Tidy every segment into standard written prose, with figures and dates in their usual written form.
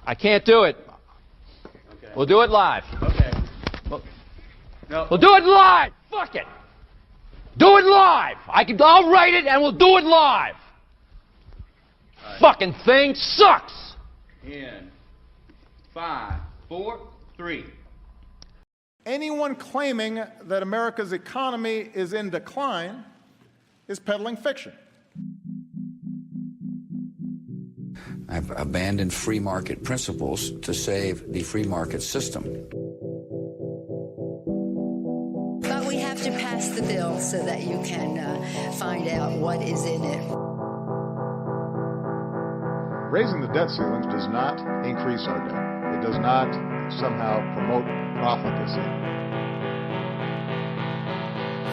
I can't do it. Okay. We'll do it live. Okay. No. We'll do it live. Fuck it. Do it live. I'll write it and we'll do it live. Right. Fucking thing sucks. In 5, 4, 3. Anyone claiming that America's economy is in decline is peddling fiction. I've abandoned free market principles to save the free market system. But we have to pass the bill so that you can find out what is in it. Raising the debt ceilings does not increase our debt. It does not somehow promote profligacy.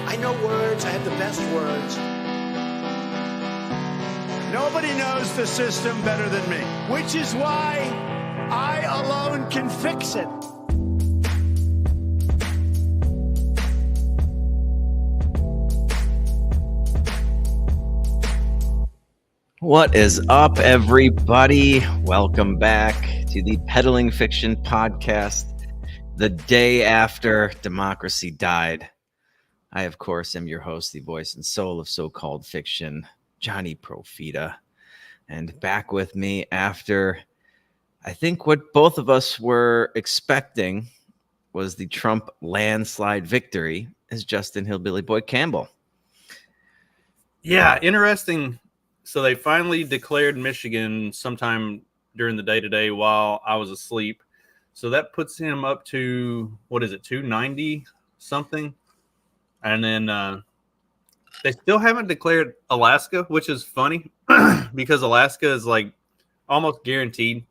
I know words. I have the best words. Nobody knows the system better than me, which is why I alone can fix it. What is up, everybody? Welcome back to the Peddling Fiction Podcast, the day after democracy died. I, of course, am your host, the voice and soul of so-called fiction, Johnny Profita. And back with me after, I think what both of us were expecting was the Trump landslide victory, is Justin Hillbilly Boy Campbell. Yeah, interesting. So they finally declared Michigan sometime during the day today while I was asleep. So that puts him up to, 290 something? And then they still haven't declared Alaska, which is funny because Alaska is like almost guaranteed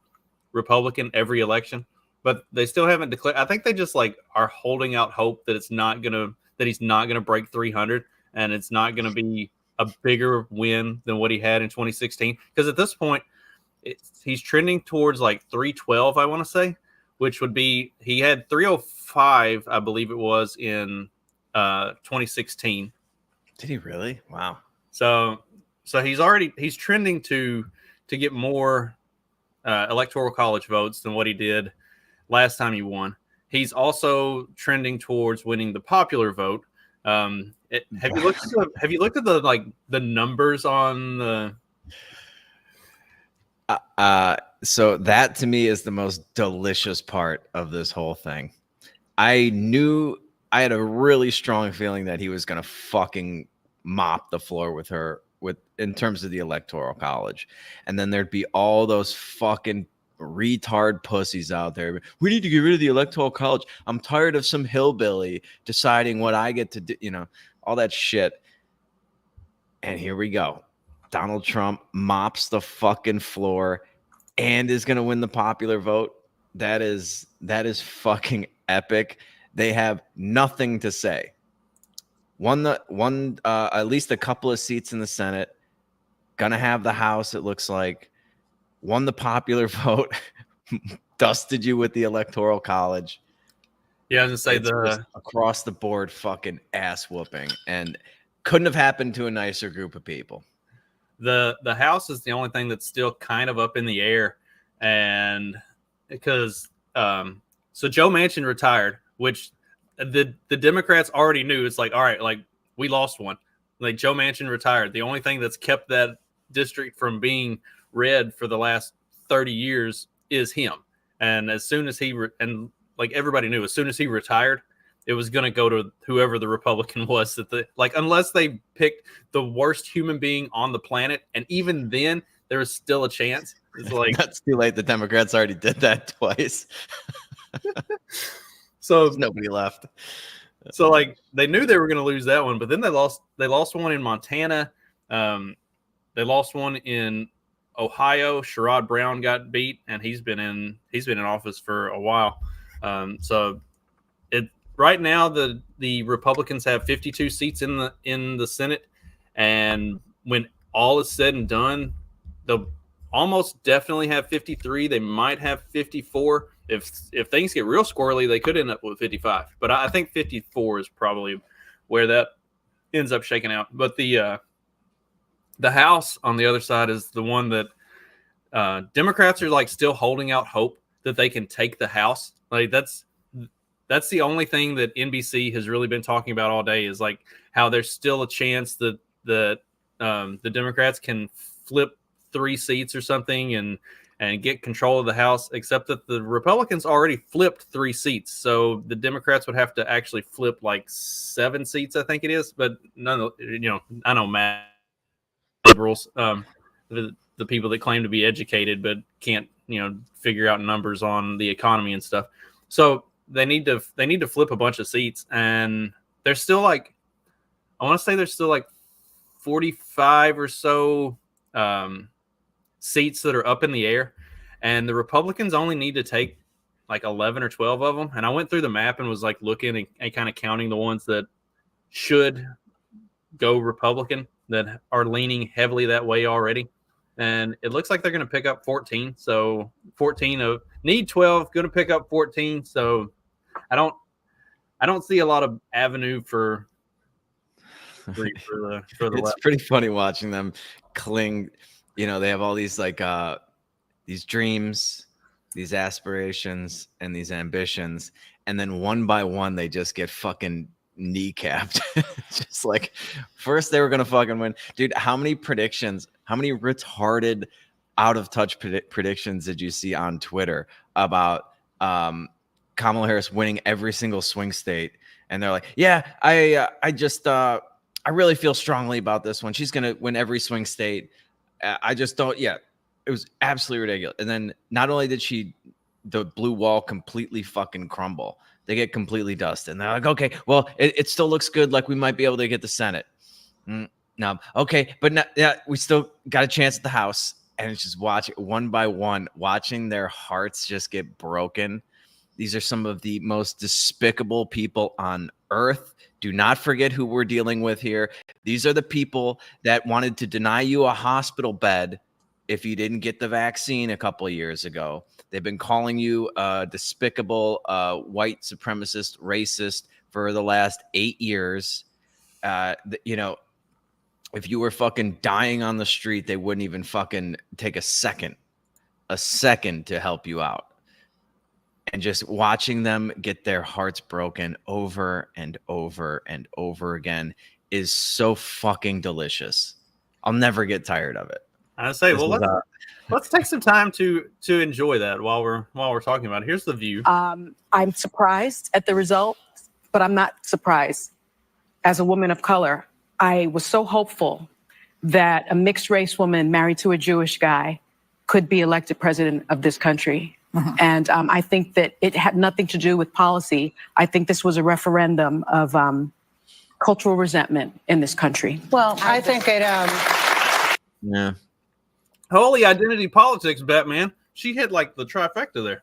Republican every election. But they still haven't declared. I think they just like are holding out hope that he's not gonna break 300 and it's not gonna be a bigger win than what he had in 2016. Because at this point, he's trending towards like 312, I want to say, which would be, he had 305, I believe it was, in 2016. Did he really? Wow. So he's trending to get more electoral college votes than what he did last time he won. He's also trending towards winning the popular vote. Have you looked at the numbers on the? So that to me is the most delicious part of this whole thing. I had a really strong feeling that he was going to fucking mop the floor with her in terms of the electoral college. And then there'd be all those fucking retard pussies out there. We need to get rid of the electoral college. I'm tired of some hillbilly deciding what I get to do, all that shit. And here we go. Donald Trump mops the fucking floor and is going to win the popular vote. That is fucking epic. They have nothing to say. Won at least a couple of seats in the Senate. Gonna have the House, it looks like. Won the popular vote. Dusted you with the electoral college. Yeah, I was gonna say across the board fucking ass whooping, and couldn't have happened to a nicer group of people. The House is the only thing that's still kind of up in the air, and because so Joe Manchin retired, which the Democrats already knew. It's like, all right, like we lost one. Like Joe Manchin retired. The only thing that's kept that district from being red for the last 30 years is him. And as soon as like everybody knew, as soon as he retired, it was going to go to whoever the Republican was unless they picked the worst human being on the planet. And even then there was still a chance. It's like, that's too late. The Democrats already did that twice. So there's nobody left. So like they knew they were going to lose that one, but then they lost one in Montana. They lost one in Ohio. Sherrod Brown got beat, and he's been in office for a while. So right now the Republicans have 52 seats in the Senate, and when all is said and done, they'll almost definitely have 53. They might have 54. If things get real squirrely, they could end up with 55. But I think 54 is probably where that ends up shaking out. But the House on the other side is the one that Democrats are like still holding out hope that they can take the House. Like that's the only thing that NBC has really been talking about all day is like how there's still a chance that the Democrats can flip 3 seats or something and get control of the House, except that the Republicans already flipped 3 seats. So the Democrats would have to actually flip like 7 seats, I think it is. But none of, I know Matt, liberals, the people that claim to be educated but can't, figure out numbers on the economy and stuff. So they need to flip a bunch of seats, and there's still like, I want to say there's still like 45 or so seats that are up in the air, and the Republicans only need to take like 11 or 12 of them. And I went through the map and was like looking and kind of counting the ones that should go Republican that are leaning heavily that way already. And it looks like they're going to pick up 14. So 14 of need 12, going to pick up 14. So I don't see a lot of avenue for the it's left. Pretty funny watching them cling. They have all these like these dreams, these aspirations, and these ambitions, and then one by one they just get fucking kneecapped. Just like first they were gonna fucking win, dude. How many retarded, out of touch predictions did you see on Twitter about Kamala Harris winning every single swing state? And they're like, yeah, I really feel strongly about this one. She's gonna win every swing state. I just don't. Yeah, it was absolutely ridiculous. And then not only did the blue wall completely fucking crumble, they get completely dusted. And they're like, okay, well, it still looks good. Like we might be able to get the Senate. No, okay, but we still got a chance at the House. And it's just one by one, watching their hearts just get broken. These are some of the most despicable people on earth. Do not forget who we're dealing with here. These are the people that wanted to deny you a hospital bed if you didn't get the vaccine a couple of years ago. They've been calling you a despicable white supremacist racist for the last 8 years. If you were fucking dying on the street, they wouldn't even fucking take a second to help you out. And just watching them get their hearts broken over and over and over again is so fucking delicious. I'll never get tired of it. I say, well, let's take some time to enjoy that while we're talking about it. Here's the view. I'm surprised at the result, but I'm not surprised. As a woman of color, I was so hopeful that a mixed race woman married to a Jewish guy could be elected president of this country. Mm-hmm. And I think that it had nothing to do with policy. I think this was a referendum of cultural resentment in this country. Well, I think it. Yeah. Holy identity politics, Batman. She hit like the trifecta there.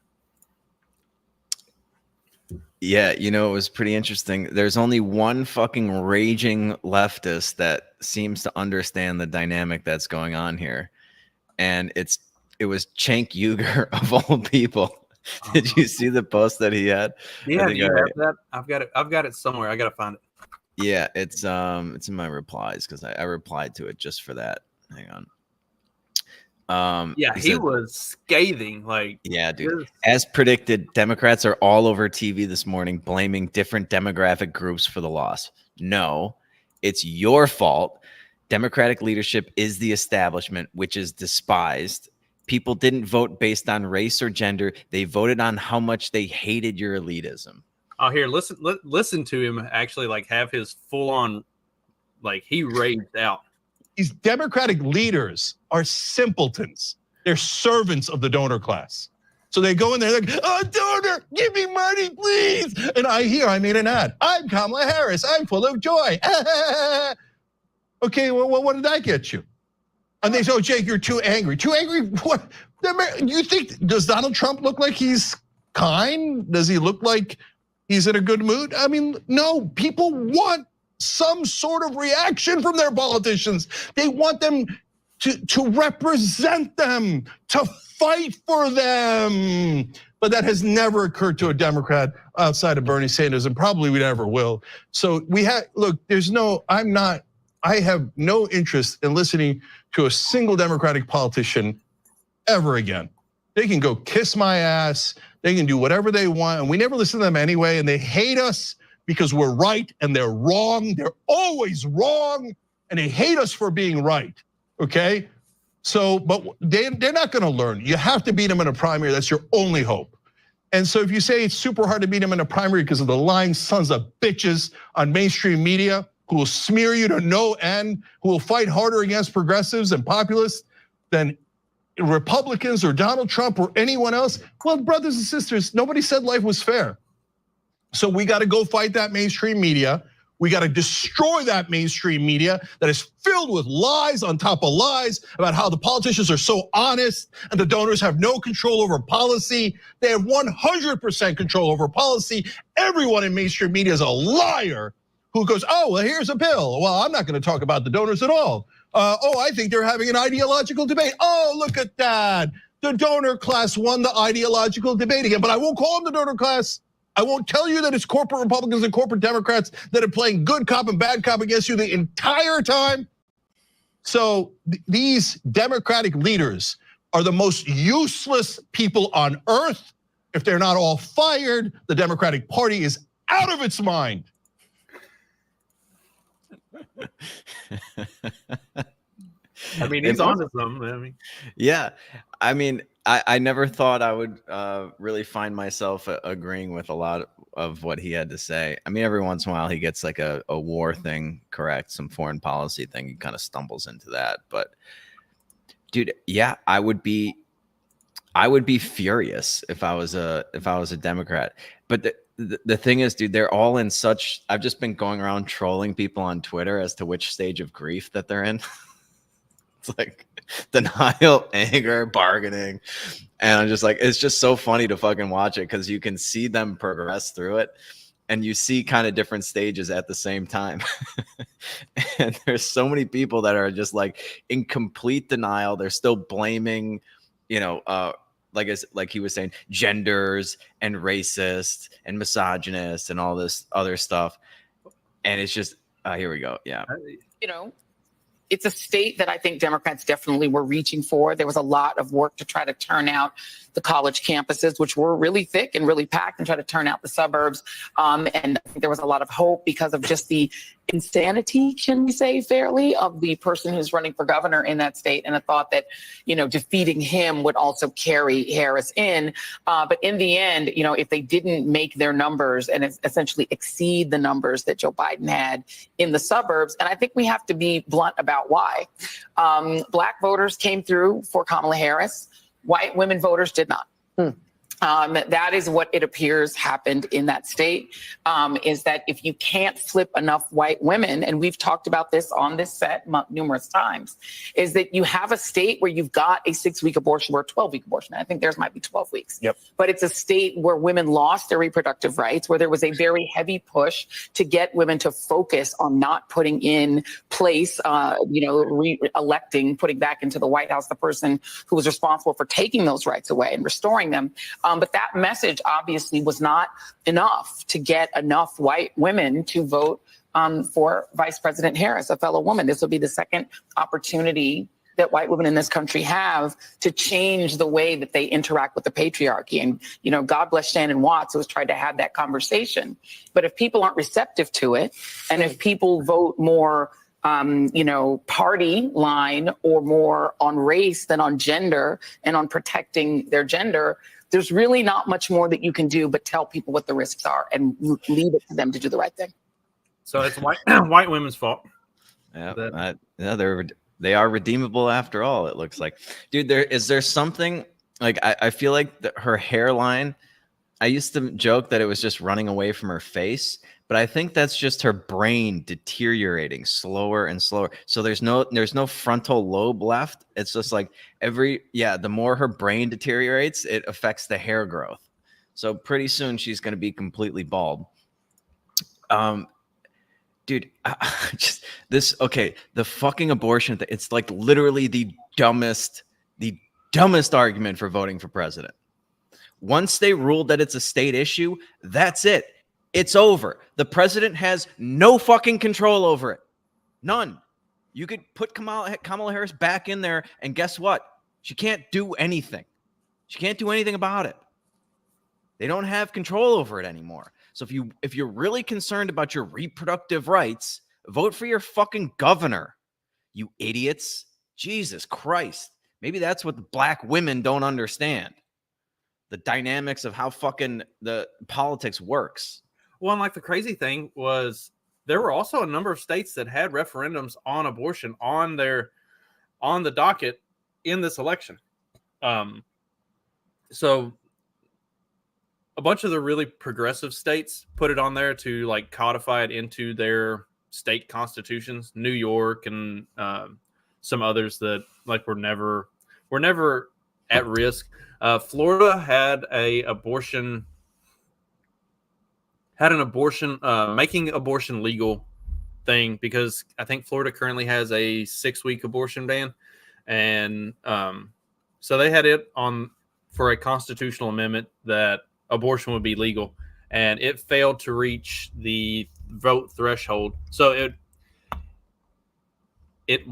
Yeah, it was pretty interesting. There's only one fucking raging leftist that seems to understand the dynamic that's going on here. And it was Cenk Uygur of all people. Did you see the post that he had? Yeah, do you have that? I've got it somewhere. I gotta find it. Yeah, it's in my replies because I replied to it just for that. Hang on. He was scathing. Like, yeah, dude. As predicted, Democrats are all over TV this morning blaming different demographic groups for the loss. No, it's your fault. Democratic leadership is the establishment, which is despised. People didn't vote based on race or gender. They voted on how much they hated your elitism. Oh, here, listen to him actually like have his full on, like he raged out. These Democratic leaders are simpletons. They're servants of the donor class. So they go in there, they're like, oh, donor, give me money, please. And I made an ad. I'm Kamala Harris. I'm full of joy. Okay, well, what did I get you? And they say, oh, Jake, you're too angry. Too angry? What? You think, does Donald Trump look like he's kind? Does he look like he's in a good mood? I mean, no, people want some sort of reaction from their politicians. They want them to represent them, to fight for them. But that has never occurred to a Democrat outside of Bernie Sanders, and probably we never will. So I have no interest in listening to a single Democratic politician ever again. They can go kiss my ass. They can do whatever they want. And we never listen to them anyway. And they hate us because we're right and they're wrong. They're always wrong. And they hate us for being right, okay? So, but they're not gonna learn. You have to beat them in a primary. That's your only hope. And so if you say it's super hard to beat them in a primary because of the lying sons of bitches on mainstream media who will smear you to no end, who will fight harder against progressives and populists than Republicans or Donald Trump or anyone else, well, brothers and sisters, nobody said life was fair. So we gotta go fight that mainstream media. We gotta destroy that mainstream media that is filled with lies on top of lies about how the politicians are so honest and the donors have no control over policy. They have 100% control over policy. Everyone in mainstream media is a liar who goes, oh, well, here's a bill. Well, I'm not gonna talk about the donors at all. I think they're having an ideological debate. Oh, look at that. The donor class won the ideological debate again, but I won't call them the donor class. I won't tell you that it's corporate Republicans and corporate Democrats that are playing good cop and bad cop against you the entire time. So these Democratic leaders are the most useless people on earth. If they're not all fired, the Democratic Party is out of its mind. I mean, he's on to something. I mean, yeah. I mean, I never thought I would really find myself agreeing with a lot of what he had to say. I mean, every once in a while he gets like a war thing correct, some foreign policy thing. He kind of stumbles into that. But dude, yeah, I would be furious if I was a Democrat. But the thing is, dude, they're all in such. I've just been going around trolling people on Twitter as to which stage of grief that they're in. It's like denial, anger, bargaining. And I'm just like, it's just so funny to fucking watch it because you can see them progress through it and you see kind of different stages at the same time. And there's so many people that are just like in complete denial. They're still blaming, like he was saying, genders and racist and misogynist and all this other stuff. And it's just, here we go. Yeah. It's a state that I think Democrats definitely were reaching for. There was a lot of work to try to turn out the college campuses, which were really thick and really packed, and try to turn out the suburbs. And I think there was a lot of hope because of just the insanity, can we say fairly, of the person who's running for governor in that state, and a thought that, defeating him would also carry Harris in. But in the end, if they didn't make their numbers and essentially exceed the numbers that Joe Biden had in the suburbs, and I think we have to be blunt about why. Black voters came through for Kamala Harris. White women voters did not. That is what it appears happened in that state, is that if you can't flip enough white women, and we've talked about this on this set numerous times, is that you have a state where you've got a 6-week abortion or a 12-week abortion. I think theirs might be 12 weeks. Yep. But it's a state where women lost their reproductive rights, where there was a very heavy push to get women to focus on not putting in place, re-electing, putting back into the White House the person who was responsible for taking those rights away and restoring them. But that message obviously was not enough to get enough white women to vote for Vice President Harris, a fellow woman. This will be the second opportunity that white women in this country have to change the way that they interact with the patriarchy. And, God bless Shannon Watts, who has tried to have that conversation. But if people aren't receptive to it, and if people vote more party line or more on race than on gender and on protecting their gender, there's really not much more that you can do but tell people what the risks are and leave it to them to do the right thing. So it's white women's fault. Yeah, they are redeemable after all, it looks like. Dude, is there something like I feel like her hairline, I used to joke that it was just running away from her face, but I think that's just her brain deteriorating slower and slower. So there's no frontal lobe left. It's just like the more her brain deteriorates, it affects the hair growth. So pretty soon she's going to be completely bald. Dude, the fucking abortion thing, it's like literally the dumbest argument for voting for president. Once they ruled that it's a state issue, that's it. It's over. The president has no fucking control over it. None. You could put Kamala Harris back in there, and guess what? She can't do anything. She can't do anything about it. They don't have control over it anymore. So if you're really concerned about your reproductive rights, vote for your fucking governor, you idiots. Jesus Christ. Maybe that's what the black women don't understand. The dynamics of how fucking the politics works. Well, and like the crazy thing was there were also a number of states that had referendums on abortion on the docket in this election. So a bunch of the really progressive states put it on there to like codify it into their state constitutions. New York and some others that like were never at risk. Florida had an abortion making abortion legal thing, because I think Florida currently has a 6-week abortion ban, and so they had it on for a constitutional amendment that abortion would be legal, and it failed to reach the vote threshold. So it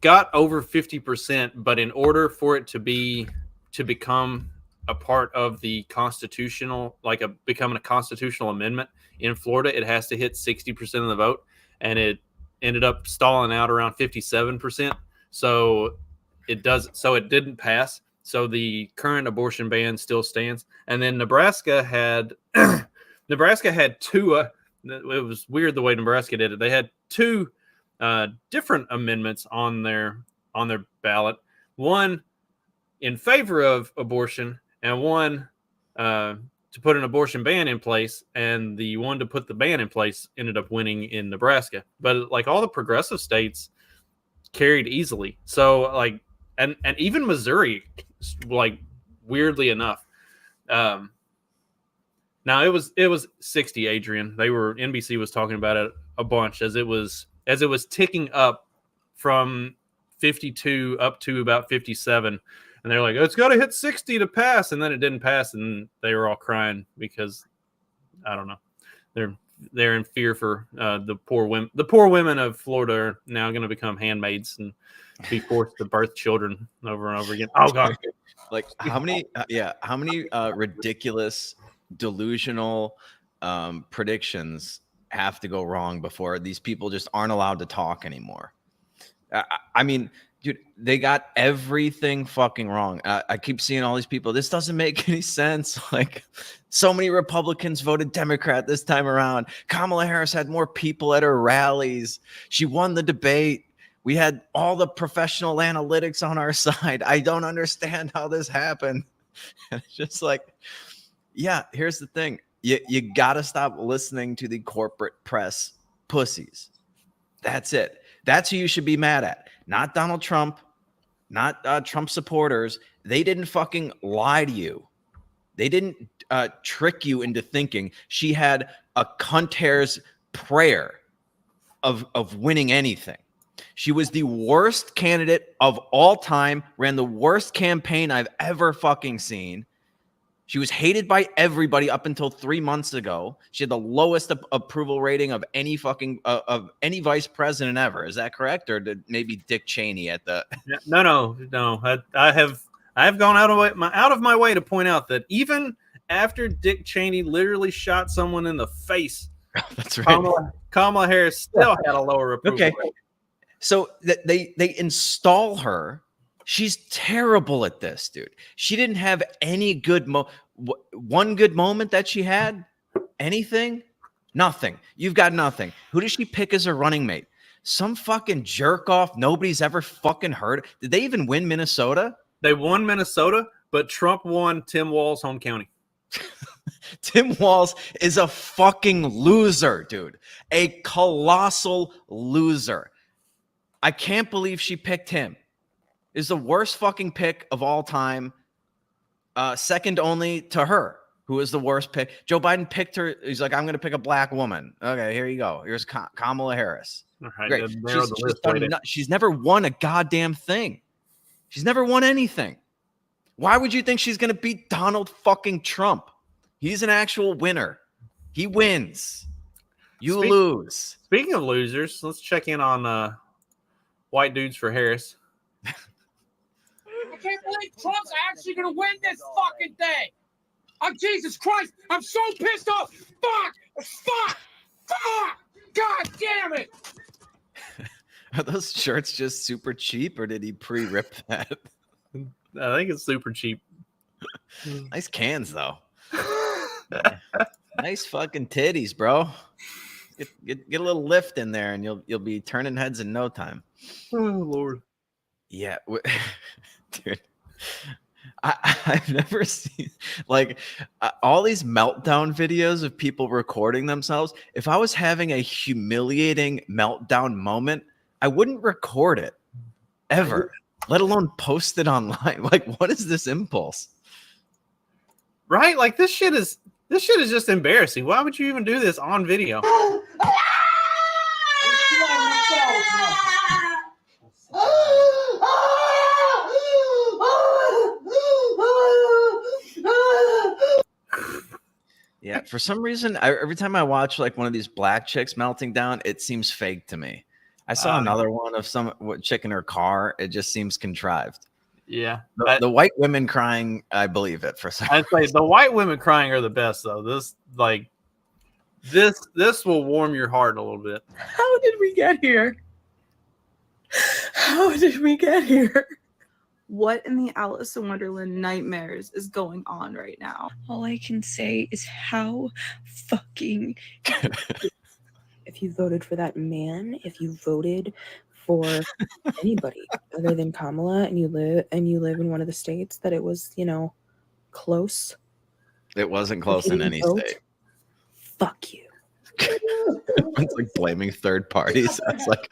got over 50%, but in order for it to become a part of the constitutional, becoming a constitutional amendment in Florida, it has to hit 60% of the vote, and it ended up stalling out around 57%. So it didn't pass. So the current abortion ban still stands. And then Nebraska had two. It was weird the way Nebraska did it. They had two different amendments on their ballot. One in favor of abortion, and one to put an abortion ban in place. And the one to put the ban in place ended up winning in Nebraska. But like all the progressive states carried easily. So like, and even Missouri, like weirdly enough. Now it was 60, Adrian. NBC was talking about it a bunch as it was ticking up from 52 up to about 57. And they're like, it's got to hit 60 to pass. And then it didn't pass. And they were all crying because, I don't know, they're in fear for the poor women. The poor women of Florida are now going to become handmaids and be forced to birth children over and over again. Oh, God. Like how many ridiculous, delusional predictions have to go wrong before these people just aren't allowed to talk anymore? I mean, dude, they got everything fucking wrong. I keep seeing all these people. This doesn't make any sense. Like, so many Republicans voted Democrat this time around. Kamala Harris had more people at her rallies. She won the debate. We had all the professional analytics on our side. I don't understand how this happened. And it's just like, yeah, here's the thing. You got to stop listening to the corporate press pussies. That's it. That's who you should be mad at. Not Donald Trump, not Trump supporters. They didn't fucking lie to you. They didn't trick you into thinking she had a cunt hair's prayer of winning anything. She was the worst candidate of all time, ran the worst campaign I've ever fucking seen. She was hated by everybody up until 3 months ago. She had the lowest approval rating of any fucking of any vice president ever. Is that correct, or did maybe Dick Cheney at the? No. I have gone out of my way to point out that even after Dick Cheney literally shot someone in the face, that's right. Kamala Harris still had a lower approval rating. So they install her. She's terrible at this, dude. She didn't have any good one good moment that she had. Anything? Nothing. You've got nothing. Who does she pick as her running mate? Some fucking jerk off nobody's ever fucking heard. Did they even win Minnesota? They won Minnesota, but Trump won Tim Walz's home county. Tim Walz is a fucking loser, dude. A colossal loser. I can't believe she picked him. Is the worst fucking pick of all time. Second only to her, who is the worst pick. Joe Biden picked her. He's like, I'm going to pick a black woman. Okay, here you go. Here's Kamala Harris. Right, great. She's never won a goddamn thing. She's never won anything. Why would you think she's going to beat Donald fucking Trump? He's an actual winner. He wins. You lose. Speaking of losers, let's check in on white dudes for Harris. I can't believe Trump's actually going to win this fucking thing. Oh, Jesus Christ. I'm so pissed off. Fuck. God damn it. Are those shirts just super cheap, or did he pre-rip that? I think it's super cheap. Nice cans, though. Nice fucking titties, bro. Get a little lift in there, and you'll be turning heads in no time. Oh Lord. Yeah, dude. I've never seen like all these meltdown videos of people recording themselves. If I was having a humiliating meltdown moment, I wouldn't record it ever, let alone post it online. Like, what is this impulse? Right? Like this shit is just embarrassing. Why would you even do this on video? Yeah, for some reason, every time I watch like one of these black chicks melting down, it seems fake to me. I saw another one of some chick in her car. It just seems contrived. Yeah, the white women crying, I believe it for some. I'd say the white women crying are the best though. This will warm your heart a little bit. How did we get here? How did we get here? What in the Alice in Wonderland nightmares is going on right now? All I can say is how fucking. If you voted for that man, if you voted for anybody other than Kamala, and you live in one of the states that it was, close. It wasn't close in any state. Fuck you. It's like blaming third parties. It's like,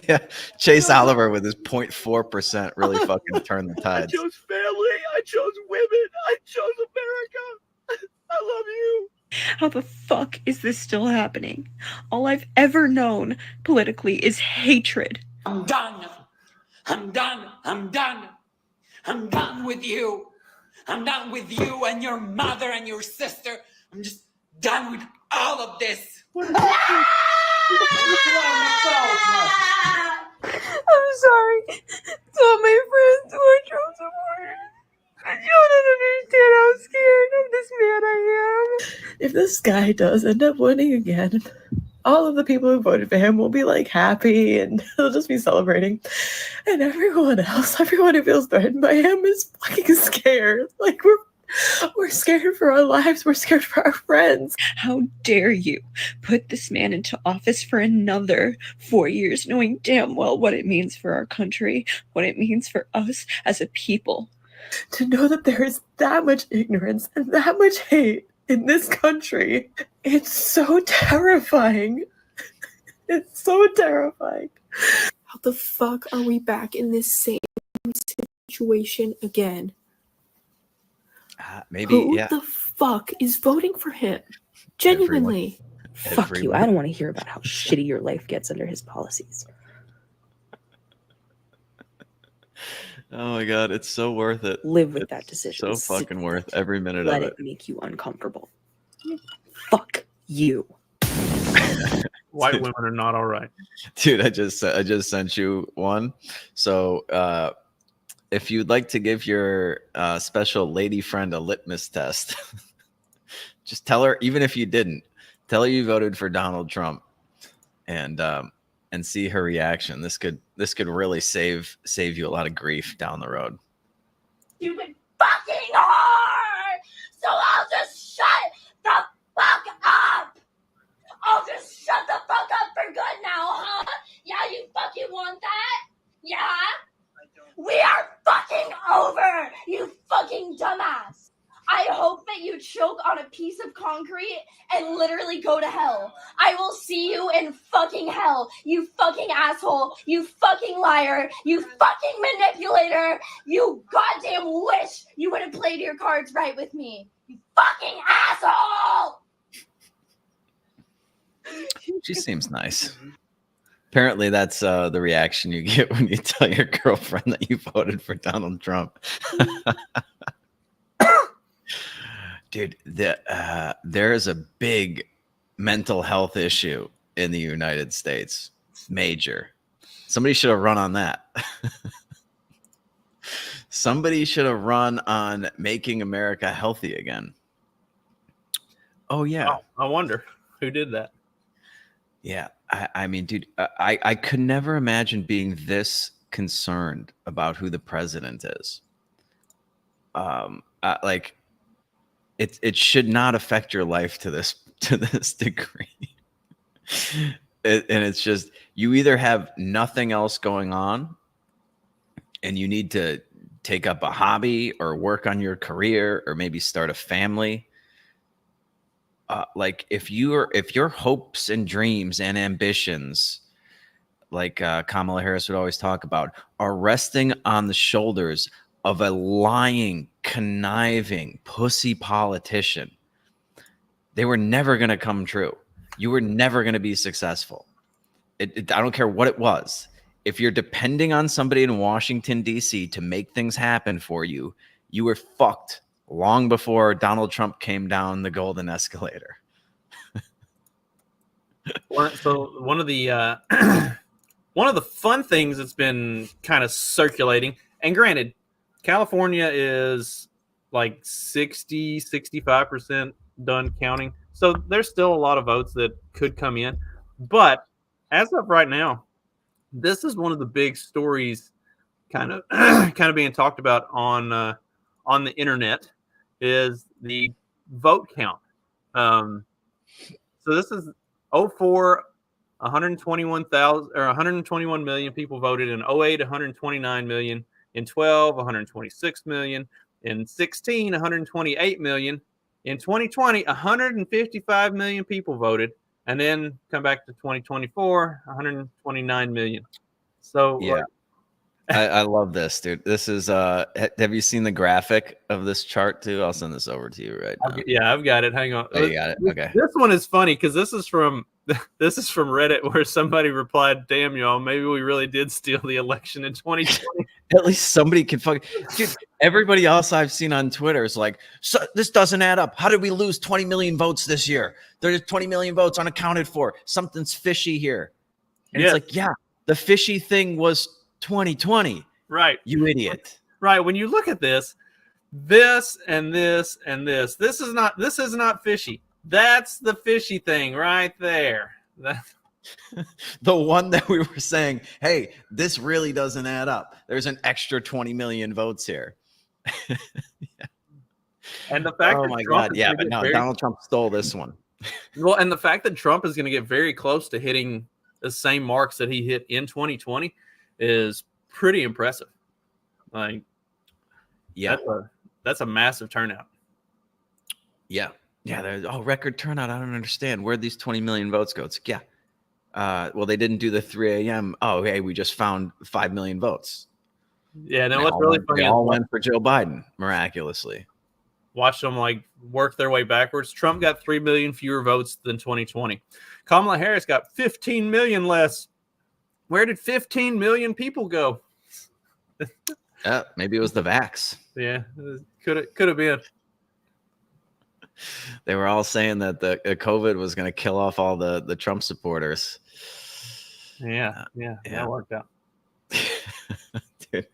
yeah, Chase Oliver with his 0.4% really fucking turned the tides. I chose family. I chose women. I chose America. I love you. How the fuck is this still happening? All I've ever known politically is hatred. I'm done. I'm done. I'm done. I'm done with you. I'm done with you and your mother and your sister. I'm just done with all of this. I'm sorry to all my friends who are Trump supporters. You don't understand how scared of this man I am. If this guy does end up winning again, all of the people who voted for him will be like happy and they'll just be celebrating. And everyone else, everyone who feels threatened by him is fucking scared. Like we're scared for our lives. We're scared for our friends. How dare you put this man into office for another 4 years, knowing damn well what it means for our country, what it means for us as a people. To know that there is that much ignorance and that much hate in this country, it's so terrifying. It's so terrifying. How the fuck are we back in this same situation again? Maybe, Who yeah. the fuck is voting for him? Genuinely. Fuck you. I don't want to hear about how shitty your life gets under his policies. Oh my god, it's so worth it. Live with that decision. So fucking worth every minute Let of it make you uncomfortable. Fuck you. White women are not all right. Dude, I just sent you one. So if you'd like to give your special lady friend a litmus test, just tell her, even if you didn't, tell her you voted for Donald Trump, and see her reaction. This could really save you a lot of grief down the road. Stupid fucking whore! So I'll just shut the fuck up! I'll just shut the fuck up for good now, huh? Yeah, you fucking want that? Yeah? We are fucking over, you fucking dumbass. I hope that you choke on a piece of concrete and literally go to hell. I will see you in fucking hell, you fucking asshole, you fucking liar, you fucking manipulator, you goddamn wish you would have played your cards right with me, you fucking asshole! She seems nice. Apparently, that's the reaction you get when you tell your girlfriend that you voted for Donald Trump. Dude, there is a big mental health issue in the United States. Major. Somebody should have run on that. Somebody should have run on making America healthy again. Oh yeah. I wonder who did that. Yeah. I mean, dude, I could never imagine being this concerned about who the president is. Like it should not affect your life to this degree. And it's just, you either have nothing else going on and you need to take up a hobby or work on your career or maybe start a family. Like if your hopes and dreams and ambitions, like Kamala Harris would always talk about, are resting on the shoulders of a lying, conniving, pussy politician, they were never going to come true. You were never going to be successful. I don't care what it was. If you're depending on somebody in Washington, D.C. to make things happen for you, you were fucked long before Donald Trump came down the golden escalator. So one of the fun things that's been kind of circulating, and granted, California is like 65% done counting. So there's still a lot of votes that could come in. But as of right now, this is one of the big stories kind of being talked about on the internet, is the vote count. So this is 04, 121,000 or 121 million people voted. In 08, 129 million. In 12, 126 million. In 16, 128 million. In 2020, 155 million people voted. And then come back to 2024, 129 million. So yeah, I love this, dude. This is have you seen the graphic of this chart too? I'll send this over to you right now. Yeah, I've got it. Hang on. Oh, you got it. Okay. This one is funny because this is from Reddit, where somebody replied, "Damn y'all, maybe we really did steal the election in 2020." At least somebody can dude, everybody else I've seen on Twitter is like, so this doesn't add up. How did we lose 20 million votes this year? There's 20 million votes unaccounted for. Something's fishy here. And it's like, yeah, the fishy thing was 2020. Right. You idiot. Right. When you look at this and this and this is not fishy. That's the fishy thing right there. The one that we were saying, hey, this really doesn't add up. There's an extra 20 million votes here. Yeah. And the fact oh that my Trump God. Yeah, but no, Donald Trump stole this one. Well, and the fact that Trump is going to get very close to hitting the same marks that he hit in 2020 is pretty impressive. Like, yeah, that's a massive turnout. Yeah. Yeah. There's record turnout. I don't understand. Where'd these 20 million votes go? It's yeah. Well, they didn't do the 3 a.m. Oh, hey, we just found 5 million votes. Yeah, no, what's really funny? They all went for Joe Biden, miraculously. Watch them like work their way backwards. Trump got 3 million fewer votes than 2020. Kamala Harris got 15 million less. Where did 15 million people go? Maybe it was the vax. Yeah, could have been. They were all saying that the COVID was going to kill off all the Trump supporters. Yeah, that worked out. Dude,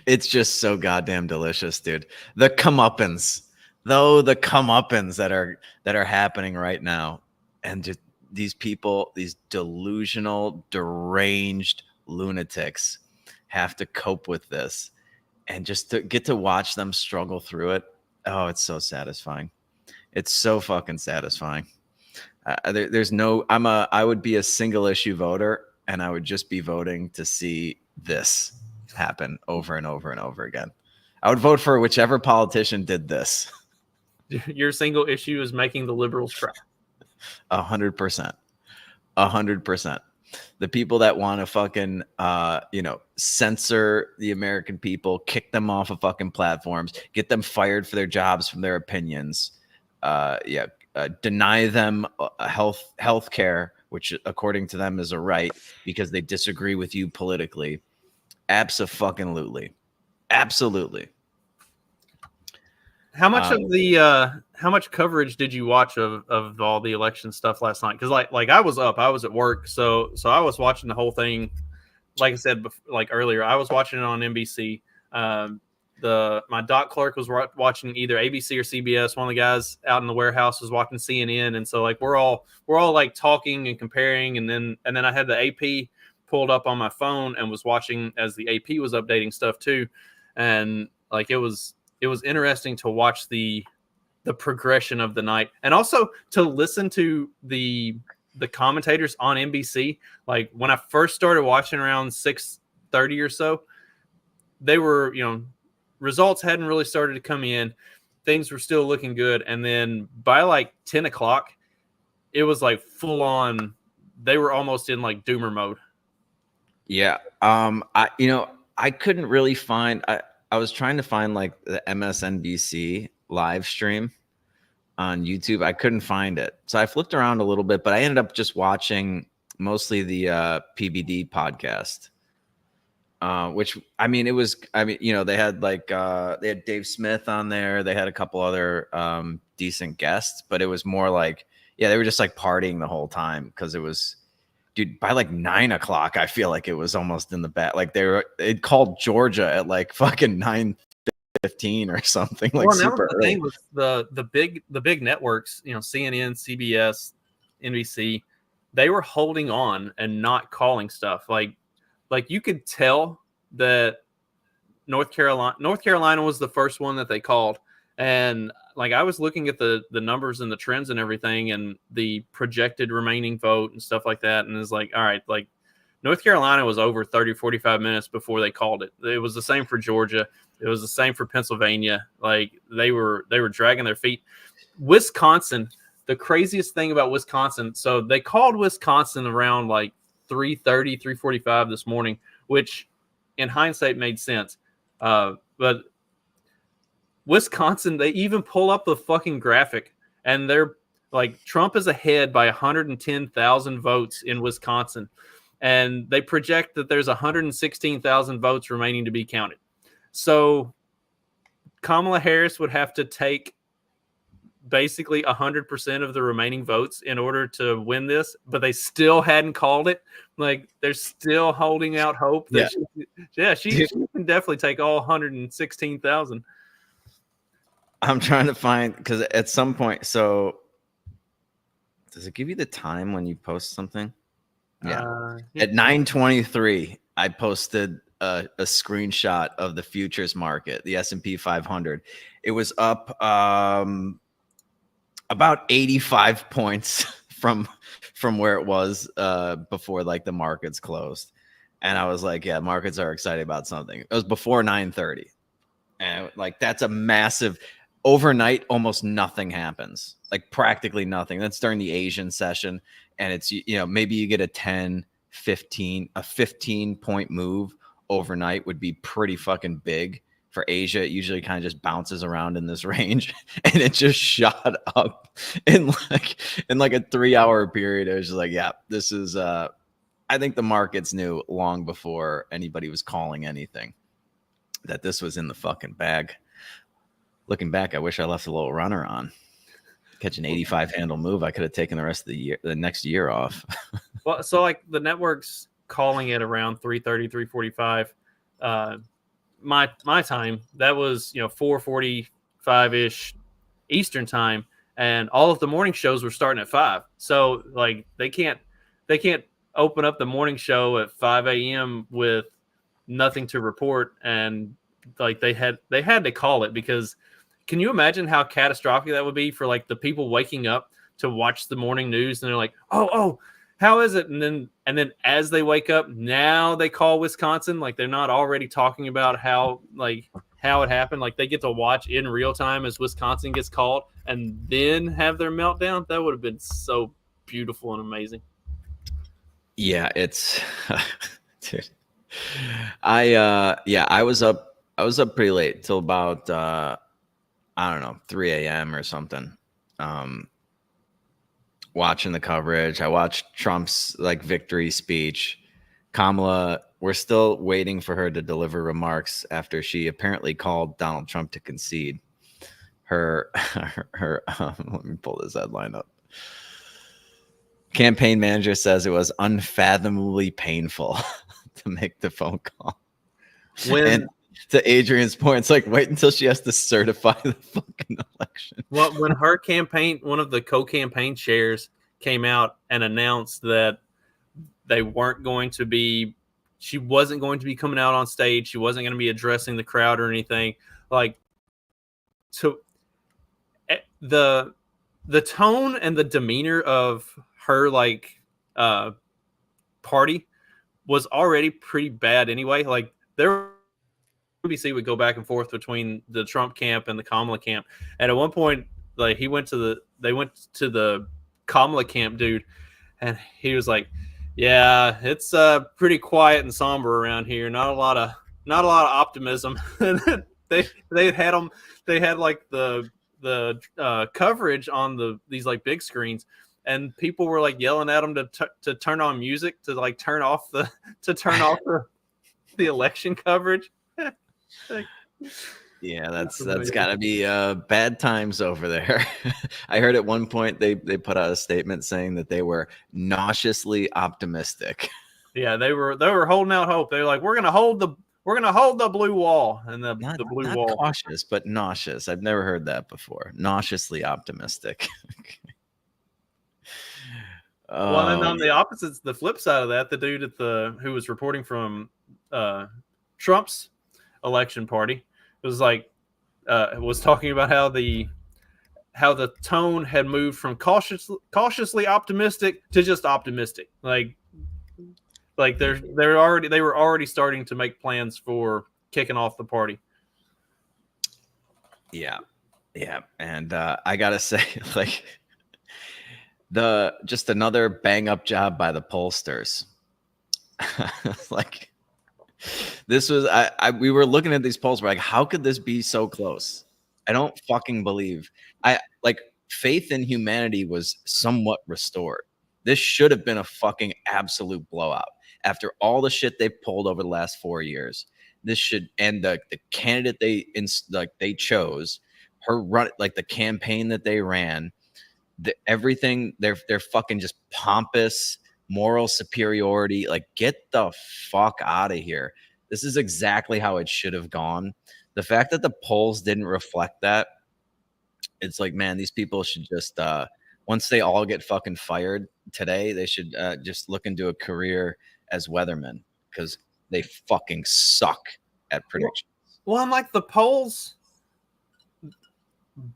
it's just so goddamn delicious, dude. The comeuppance that are happening right now, and just these people, these delusional, deranged lunatics, have to cope with this, and just to get to watch them struggle through it. Oh, it's so satisfying. It's so fucking satisfying. I would be a single issue voter, and I would just be voting to see this happen over and over and over again. I would vote for whichever politician did this. Your single issue is making the liberals cry. 100%. 100%. The people that want to fucking, censor the American people, kick them off of fucking platforms, get them fired for their jobs from their opinions, deny them health care, which according to them is a right because they disagree with you politically. Abso-fucking-lutely. Absolutely. How much how much coverage did you watch of all the election stuff last night? Because like I was at work, so I was watching the whole thing. Like I said, like earlier, I was watching it on NBC. my dock clerk was watching either ABC or CBS. One of the guys out in the warehouse was watching CNN, and so like we're all like talking and comparing, and then I had the AP pulled up on my phone and was watching as the AP was updating stuff too, and like it was interesting to watch the progression of the night, and also to listen to the commentators on NBC. Like when I first started watching around 6:30 or so, they were, results hadn't really started to come in. Things were still looking good. And then by like 10 o'clock, it was like full on. They were almost in like doomer mode. Yeah. I couldn't really find, I was trying to find like the MSNBC live stream on YouTube. I couldn't find it. So I flipped around a little bit, but I ended up just watching mostly the PBD podcast. Which they had like they had Dave Smith on there. They had a couple other decent guests, but it was more like, they were just like partying the whole time because it was, dude, by like 9 o'clock, I feel like it was almost in the back. Like it called Georgia at like fucking 9:15 or something. Like well, super the early. thing with the big networks, CNN, CBS, NBC, they were holding on and not calling stuff. Like you could tell that North Carolina was the first one that they called. And like I was looking at the numbers and the trends and everything and the projected remaining vote and stuff like that. And it's like, all right, like North Carolina was over 30, 45 minutes before they called it. It was the same for Georgia. It was the same for Pennsylvania. Like they were dragging their feet. Wisconsin, the craziest thing about Wisconsin. So they called Wisconsin around like 3:30, 3:45 this morning, which in hindsight made sense. But Wisconsin, they even pull up the fucking graphic and they're like, Trump is ahead by 110,000 votes in Wisconsin. And they project that there's 116,000 votes remaining to be counted. So Kamala Harris would have to take basically 100% of the remaining votes in order to win this, but they still hadn't called it. Like they're still holding out hope that she can definitely take all 116,000. I'm trying to find, because at some point, so does it give you the time when you post something? Yeah. At 9:23, I posted a screenshot of the futures market, the S&P 500. It was up about 85 points from where it was before like the markets closed. And I was like, yeah, markets are excited about something. It was before 9:30. And like that's a massive overnight, almost nothing happens. Like practically nothing. That's during the Asian session. And it's, maybe you get a 15 point move overnight would be pretty fucking big. For Asia, it usually kind of just bounces around in this range, and it just shot up in like a 3-hour period. It was just like, yeah, this is I think the markets knew long before anybody was calling anything that this was in the fucking bag. Looking back, I wish I left a little runner on. Catch an 85 handle move, I could have taken the next year off. Well, so like the network's calling it around 3:30, 3:45. My time, that was 4:45-ish Eastern time, and all of the morning shows were starting at 5. So like they can't open up the morning show at 5 a.m. with nothing to report, and like they had to call it, because can you imagine how catastrophic that would be for like the people waking up to watch the morning news and they're like, oh, how is it? And then as they wake up, now they call Wisconsin. Like they're not already talking about how it happened. Like they get to watch in real time as Wisconsin gets called and then have their meltdown. That would have been so beautiful and amazing. Yeah, it's dude. I was up pretty late till about 3 a.m. or something. Watching the coverage. I watched Trump's like victory speech. Kamala, we're still waiting for her to deliver remarks after she apparently called Donald Trump to concede. Her let me pull this headline up. Campaign manager says it was unfathomably painful to make the phone call. To Adrian's point, it's like wait until she has to certify the fucking election. Well, when her campaign, one of the co-campaign chairs came out and announced that they weren't going to be, she wasn't going to be coming out on stage. She wasn't going to be addressing the crowd or anything. Like, so the tone and the demeanor of her like party was already pretty bad anyway. Like there, BBC would go back and forth between the Trump camp and the Kamala camp, and at one point, like they went to the Kamala camp dude, and he was like, "Yeah, it's pretty quiet and somber around here. Not a lot of optimism." And they had like the coverage on these like big screens, and people were like yelling at them to turn on music, to like turn off the election coverage. Yeah, that's got to be bad times over there. I heard at one point they put out a statement saying that they were nauseously optimistic. Yeah, they were holding out hope. They were like, we're gonna hold the blue wall, and the blue not wall. Cautious, but nauseous. I've never heard that before. Nauseously optimistic. Well, and on the opposite, the flip side of that, the dude who was reporting from Trump's election party was like was talking about how the tone had moved from cautiously optimistic to just optimistic. Like they were already starting to make plans for kicking off the party. Yeah, and I gotta say, like just another bang up job by the pollsters. Like this was we were looking at these polls, we're like, how could this be so close? I don't fucking believe. Faith in humanity was somewhat restored. This should have been a fucking absolute blowout after all the shit they've pulled over the last 4 years. This should, and the candidate they chose, her run, like the campaign that they ran, everything, they're fucking just pompous moral superiority. Like, get the fuck out of here. This is exactly how it should have gone. The fact that the polls didn't reflect that, it's like, man, these people should just once they all get fucking fired today, they should just look into a career as weathermen, because they fucking suck at predictions. Well, I'm like, the polls,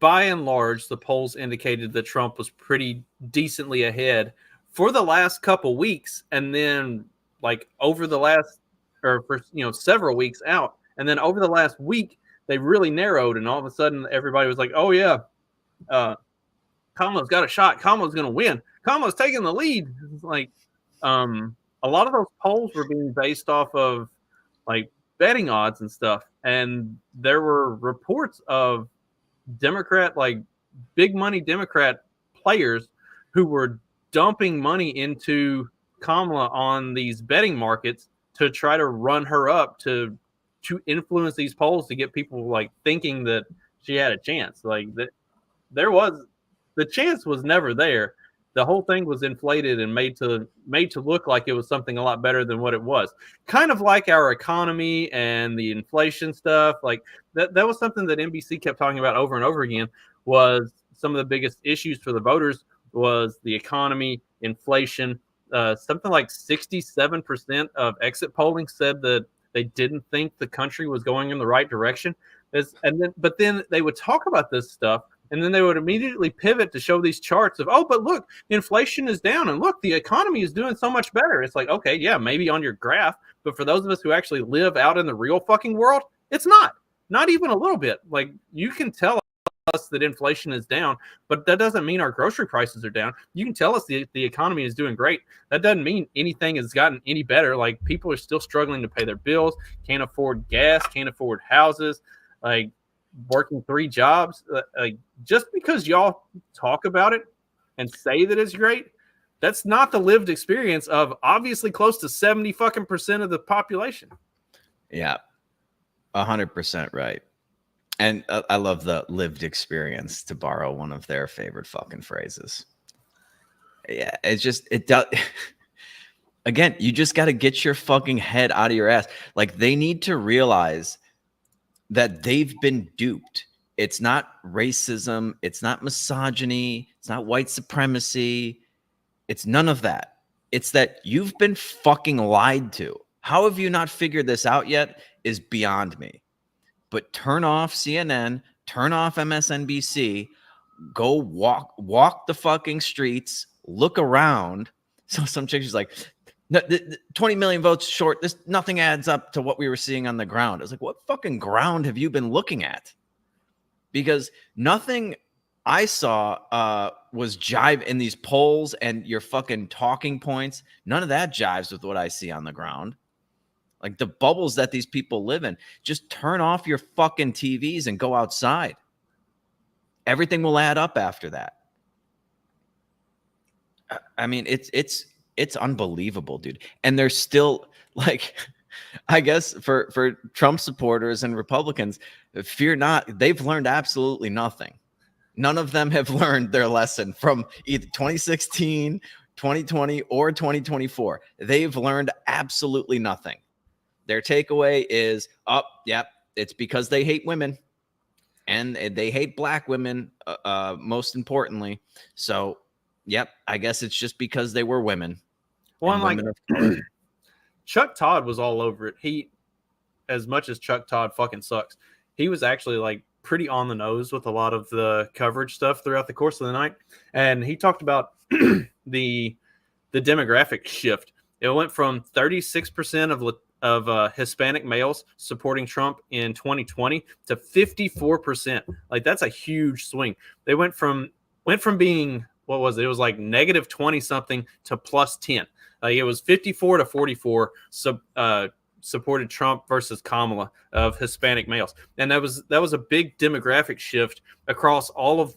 by and large, the polls indicated that Trump was pretty decently ahead for the last couple weeks, and then like over the last, or for several weeks out, and then over the last week they really narrowed, and all of a sudden everybody was like, oh yeah, Kamala's got a shot, Kamala's gonna win, Kamala's taking the lead. Like a lot of those polls were being based off of like betting odds and stuff, and there were reports of Democrat, like big money Democrat players who were dumping money into Kamala on these betting markets to try to run her up to influence these polls, to get people like thinking that she had a chance. Like that, the chance was never there. The whole thing was inflated and made to look like it was something a lot better than what it was. Kind of like our economy and the inflation stuff. Like that was something that NBC kept talking about over and over again. Was some of the biggest issues for the voters was the economy, inflation. Something like 67% of exit polling said that they didn't think the country was going in the right direction. But then they would talk about this stuff, and then they would immediately pivot to show these charts of, oh, but look, inflation is down, and look, the economy is doing so much better. It's like, okay, yeah, maybe on your graph, but for those of us who actually live out in the real fucking world, it's not even a little bit. Like, you can tell us that inflation is down, but that doesn't mean our grocery prices are down. You can tell us the economy is doing great. That doesn't mean anything has gotten any better. Like, people are still struggling to pay their bills, can't afford gas, can't afford houses, like working 3 jobs. Like, just because y'all talk about it and say that it's great, that's not the lived experience of obviously close to 70% of the population. Yeah, 100% right. And I love the lived experience, to borrow one of their favorite fucking phrases. Yeah, it's just, it does. Again, you just got to get your fucking head out of your ass. Like, they need to realize that they've been duped. It's not racism. It's not misogyny. It's not white supremacy. It's none of that. It's that you've been fucking lied to. How have you not figured this out yet is beyond me. But turn off CNN, turn off MSNBC, go walk the fucking streets, look around. So some chick is like, 20 million votes short. This nothing adds up to what we were seeing on the ground. I was like, what fucking ground have you been looking at? Because nothing I saw was jive in these polls and your fucking talking points. None of that jives with what I see on the ground. Like the bubbles that these people live in. Just turn off your fucking TVs and go outside. Everything will add up after that. I mean, it's unbelievable, dude. And they're still like, I guess for Trump supporters and Republicans, fear not, they've learned absolutely nothing. None of them have learned their lesson from either 2016, 2020, or 2024. They've learned absolutely nothing. Their takeaway is, it's because they hate women and they hate black women, most importantly. So, I guess it's just because they were women. Well, and like Chuck Todd was all over it. He, as much as Chuck Todd fucking sucks, he was actually like pretty on the nose with a lot of the coverage stuff throughout the course of the night. And he talked about the demographic shift. It went from 36% of Hispanic males supporting Trump in 2020 to 54%. Like that's a huge swing. They went from being, what was it? It was like negative 20 something to plus 10. Like it was 54 to 44 supported Trump versus Kamala of Hispanic males. And that was a big demographic shift across all of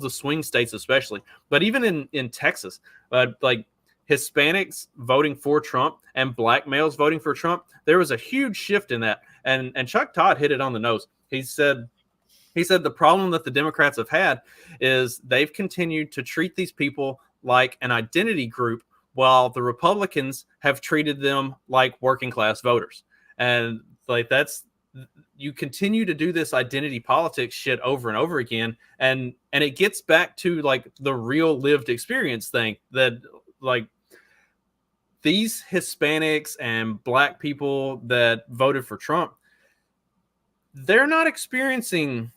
the swing states, especially, but even in Texas, like Hispanics voting for Trump and black males voting for Trump, there was a huge shift in that. And Chuck Todd hit it on the nose. He said the problem that the Democrats have had is they've continued to treat these people like an identity group, while the Republicans have treated them like working class voters. And like you continue to do this identity politics shit over and over again. And it gets back to like the real lived experience thing that like these Hispanics and black people that voted for Trump, they're not experiencing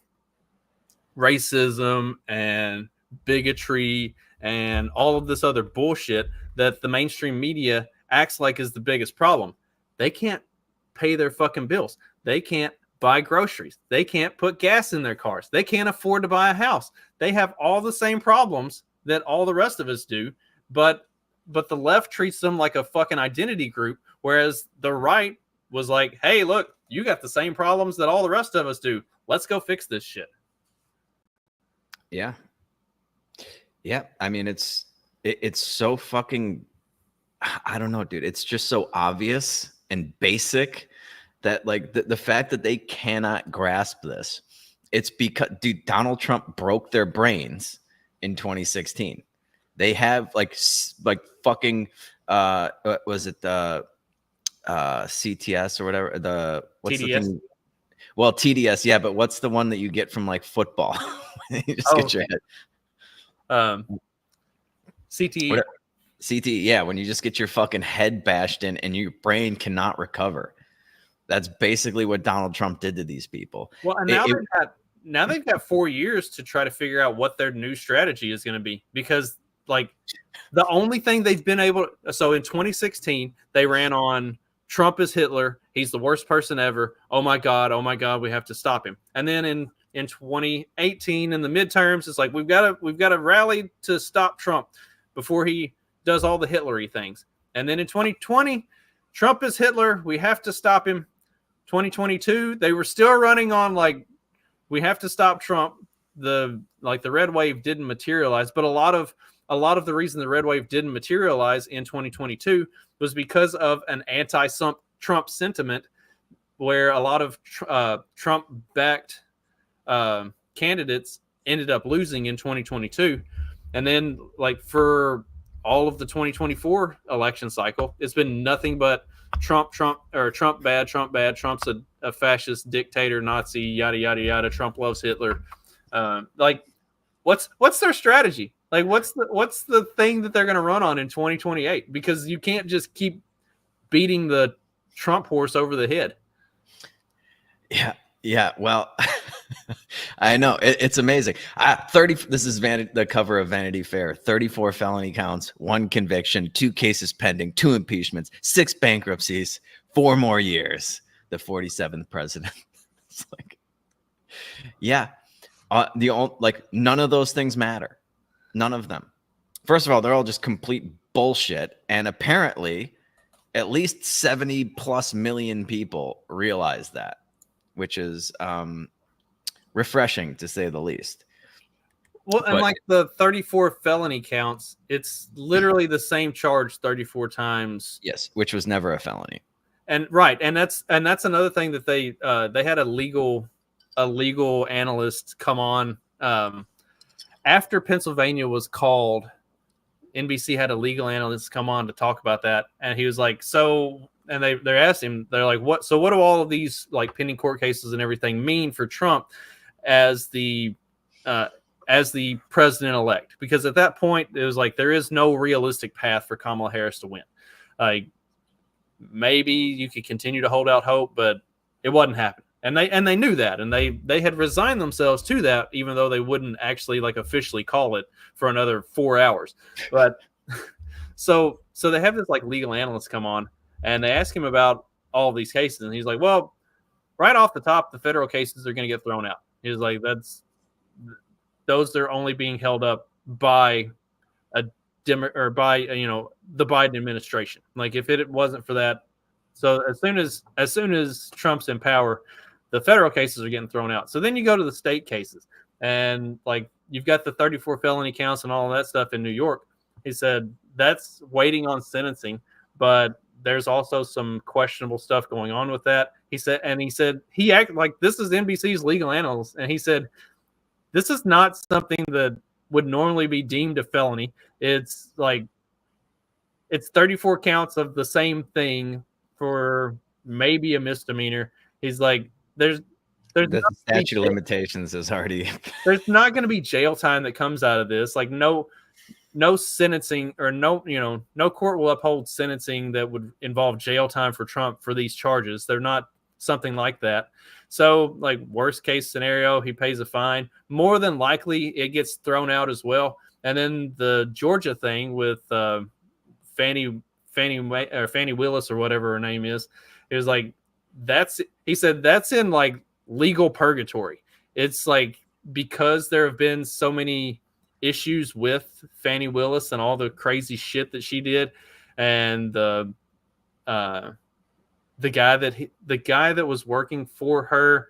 racism and bigotry and all of this other bullshit that the mainstream media acts like is the biggest problem. They can't pay their fucking bills. They can't buy groceries. They can't put gas in their cars. They can't afford to buy a house. They have all the same problems that all the rest of us do, but the left treats them like a fucking identity group, whereas the right was like, hey, look, you got the same problems that all the rest of us do. Let's go fix this shit. Yeah. I mean, it's so fucking, I don't know, dude. It's just so obvious and basic that like the fact that they cannot grasp this, it's because, dude, Donald Trump broke their brains in 2016. They have like fucking, was it the CTS or whatever? What's TDS? the thing? Well, TDS, yeah, but what's the one that you get from like football? You just get your head. CTE. CTE, yeah, when you just get your fucking head bashed in and your brain cannot recover. That's basically what Donald Trump did to these people. Well, and now they've got 4 years to try to figure out what their new strategy is going to be, because like the only thing they've been able to, so in 2016 they ran on Trump is Hitler, he's the worst person ever, oh my god, we have to stop him. And then in 2018 in the midterms, it's like we've got to rally to stop Trump before he does all the Hitlery things. And then in 2020, Trump is Hitler, we have to stop him. 2022, they were still running on like we have to stop Trump. The red wave didn't materialize, but a lot of the reason the red wave didn't materialize in 2022 was because of an anti-Trump sentiment, where a lot of Trump-backed candidates ended up losing in 2022. And then like for all of the 2024 election cycle, it's been nothing but Trump bad, Trump's a fascist dictator, Nazi, yada yada yada. Trump loves Hitler. Like, what's their strategy? Like, what's the thing that they're going to run on in 2028? Because you can't just keep beating the Trump horse over the head. Yeah. Well, I know it's amazing. 30. This is the cover of Vanity Fair. 34 felony counts, 1 conviction, 2 cases pending, 2 impeachments, 6 bankruptcies, 4 more years. The 47th president. It's like, yeah, none of those things matter. None of them. First of all, they're all just complete bullshit, and apparently, at least 70+ million people realize that, which is refreshing to say the least. Well, and like the 34 felony counts, it's literally the same charge 34 times. Yes, which was never a felony. And right, and that's another thing that they had a legal analyst come on after Pennsylvania was called. NBC had a legal analyst come on to talk about that, and he was like, so. And they asked him, they're like, what do all of these like pending court cases and everything mean for Trump as the president-elect? Because at that point, it was like, there is no realistic path for Kamala Harris to win. Like, maybe you could continue to hold out hope, but it wasn't happening. And they knew that, and they had resigned themselves to that, even though they wouldn't actually like officially call it for another 4 hours. But so they have this like legal analyst come on, and they ask him about all of these cases, and he's like, well, right off the top, the federal cases are going to get thrown out. He's like, those are only being held up by the Biden administration. Like, if it wasn't for that, so as soon as Trump's in power, the federal cases are getting thrown out. So then you go to the state cases, and like, you've got the 34 felony counts and all of that stuff in New York. He said that's waiting on sentencing, but there's also some questionable stuff going on with that. He said he acted like, this is NBC's legal analyst, and he said this is not something that would normally be deemed a felony. It's like, it's 34 counts of the same thing for maybe a misdemeanor. He's like, there's the statute of limitations is already there's not going to be jail time that comes out of this. Like, no sentencing, or no court will uphold sentencing that would involve jail time for Trump for these charges. They're not something like that. So, like, worst case scenario, he pays a fine. More than likely, it gets thrown out as well. And then the Georgia thing with Fannie Willis, or whatever her name is, it was like, he said that's in like legal purgatory. It's like, because there have been so many issues with Fannie Willis and all the crazy shit that she did, and the guy that was working for her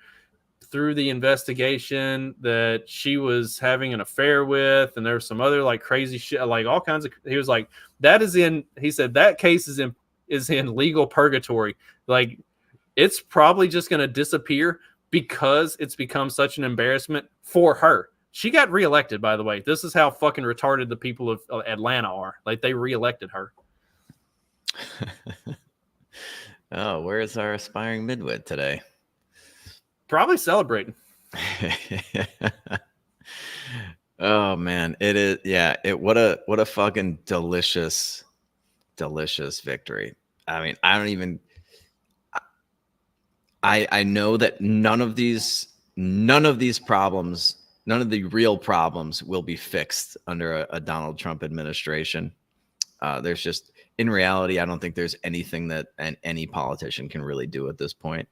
through the investigation that she was having an affair with, and there was some other like crazy shit, like all kinds of. He was like, he said that case is in legal purgatory. Like, it's probably just going to disappear because it's become such an embarrassment for her. She got reelected, by the way. This is how fucking retarded the people of Atlanta are. Like, they reelected her. Oh, where's our aspiring midwit today? Probably celebrating. Oh man, it is. Yeah, what a fucking delicious victory. I mean, I know that none of these problems, none of the real problems will be fixed under a Donald Trump administration. There's just, in reality, I don't think there's anything that any politician can really do at this point.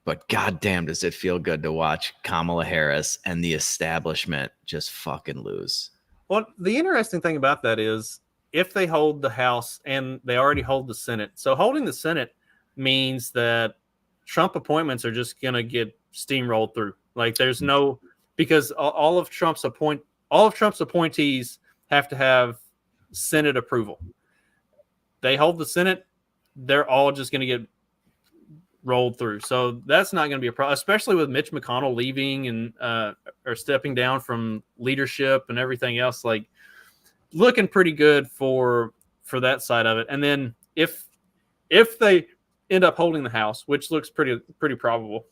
But goddamn, does it feel good to watch Kamala Harris and the establishment just fucking lose. Well, the interesting thing about that is, if they hold the House and they already hold the Senate, so holding the Senate means that Trump appointments are just going to get steamrolled through. Like, there's no, because all of Trump's appointees have to have Senate approval. They hold the Senate, they're all just going to get rolled through. So that's not going to be a problem, especially with Mitch McConnell leaving and or stepping down from leadership and everything else. Like, looking pretty good for that side of it. And then if end up holding the House, which looks pretty probable.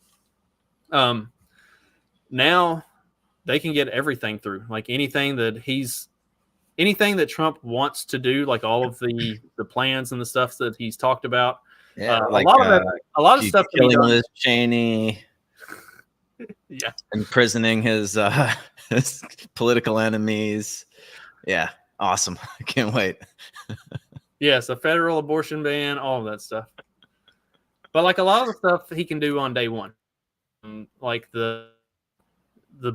Now they can get everything through, like anything that Trump wants to do, like all of the plans and the stuff that he's talked about. Yeah, a lot of stuff can be killing done. Liz Cheney. Yeah, imprisoning his political enemies. Yeah, awesome. I can't wait. Yes, a federal abortion ban, all of that stuff. But like a lot of the stuff he can do on day one, like the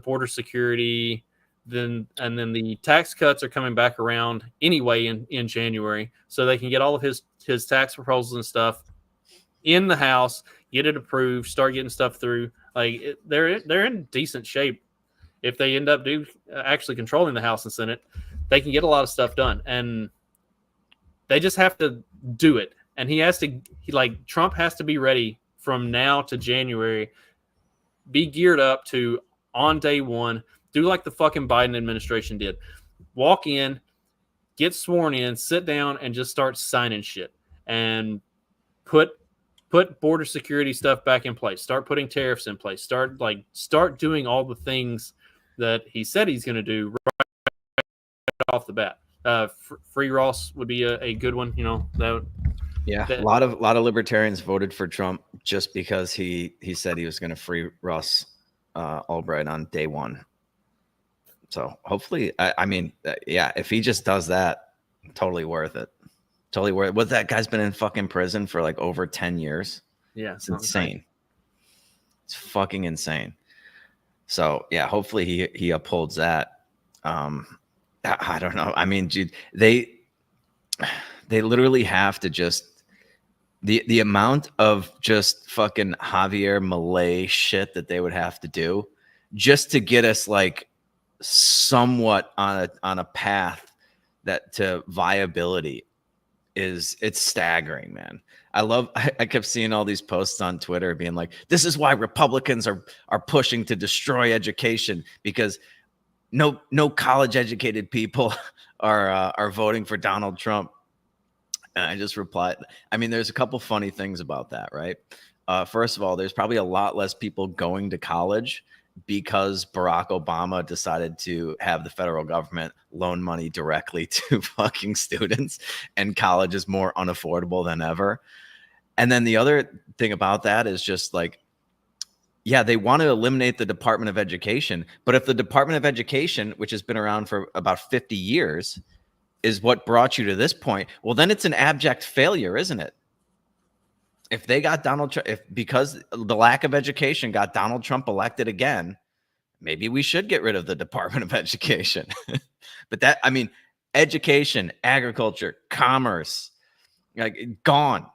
border security, and then the tax cuts are coming back around anyway in January, so they can get all of his tax proposals and stuff in the House, get it approved, start getting stuff through. Like they're in decent shape. If they end up actually controlling the House and Senate, they can get a lot of stuff done, and they just have to do it. And Trump has to be ready from now to January, be geared up to on day one, do like the fucking Biden administration did. Walk in, get sworn in, sit down, and just start signing shit. And put border security stuff back in place. Start putting tariffs in place. Start doing all the things that he said he's going to do right off the bat. Free Ross would be a good one. A lot of libertarians voted for Trump just because he said he was going to free Ross Albright on day one. So hopefully, if he just does that, totally worth it. Totally worth it. What, that guy's been in fucking prison for like over 10 years. Yeah, it's insane. It's fucking insane. So yeah, hopefully he upholds that. I don't know. I mean, dude, they literally have to just the amount of just fucking Javier Milei shit that they would have to do just to get us like somewhat on a path that to viability it's staggering, man. I kept seeing all these posts on Twitter being like, this is why Republicans are pushing to destroy education, because no college educated people are voting for Donald Trump. And I just replied, I mean, there's a couple funny things about that, right? First of all, there's probably a lot less people going to college because Barack Obama decided to have the federal government loan money directly to fucking students, and college is more unaffordable than ever. And then the other thing about that is just like, yeah, they want to eliminate the Department of Education, but if the Department of Education, which has been around for about 50 years, is what brought you to this point, well, then it's an abject failure, isn't it? If they got Donald Trump, because the lack of education got Donald Trump elected again, maybe we should get rid of the Department of Education. But that, I mean, education, agriculture, commerce, like gone,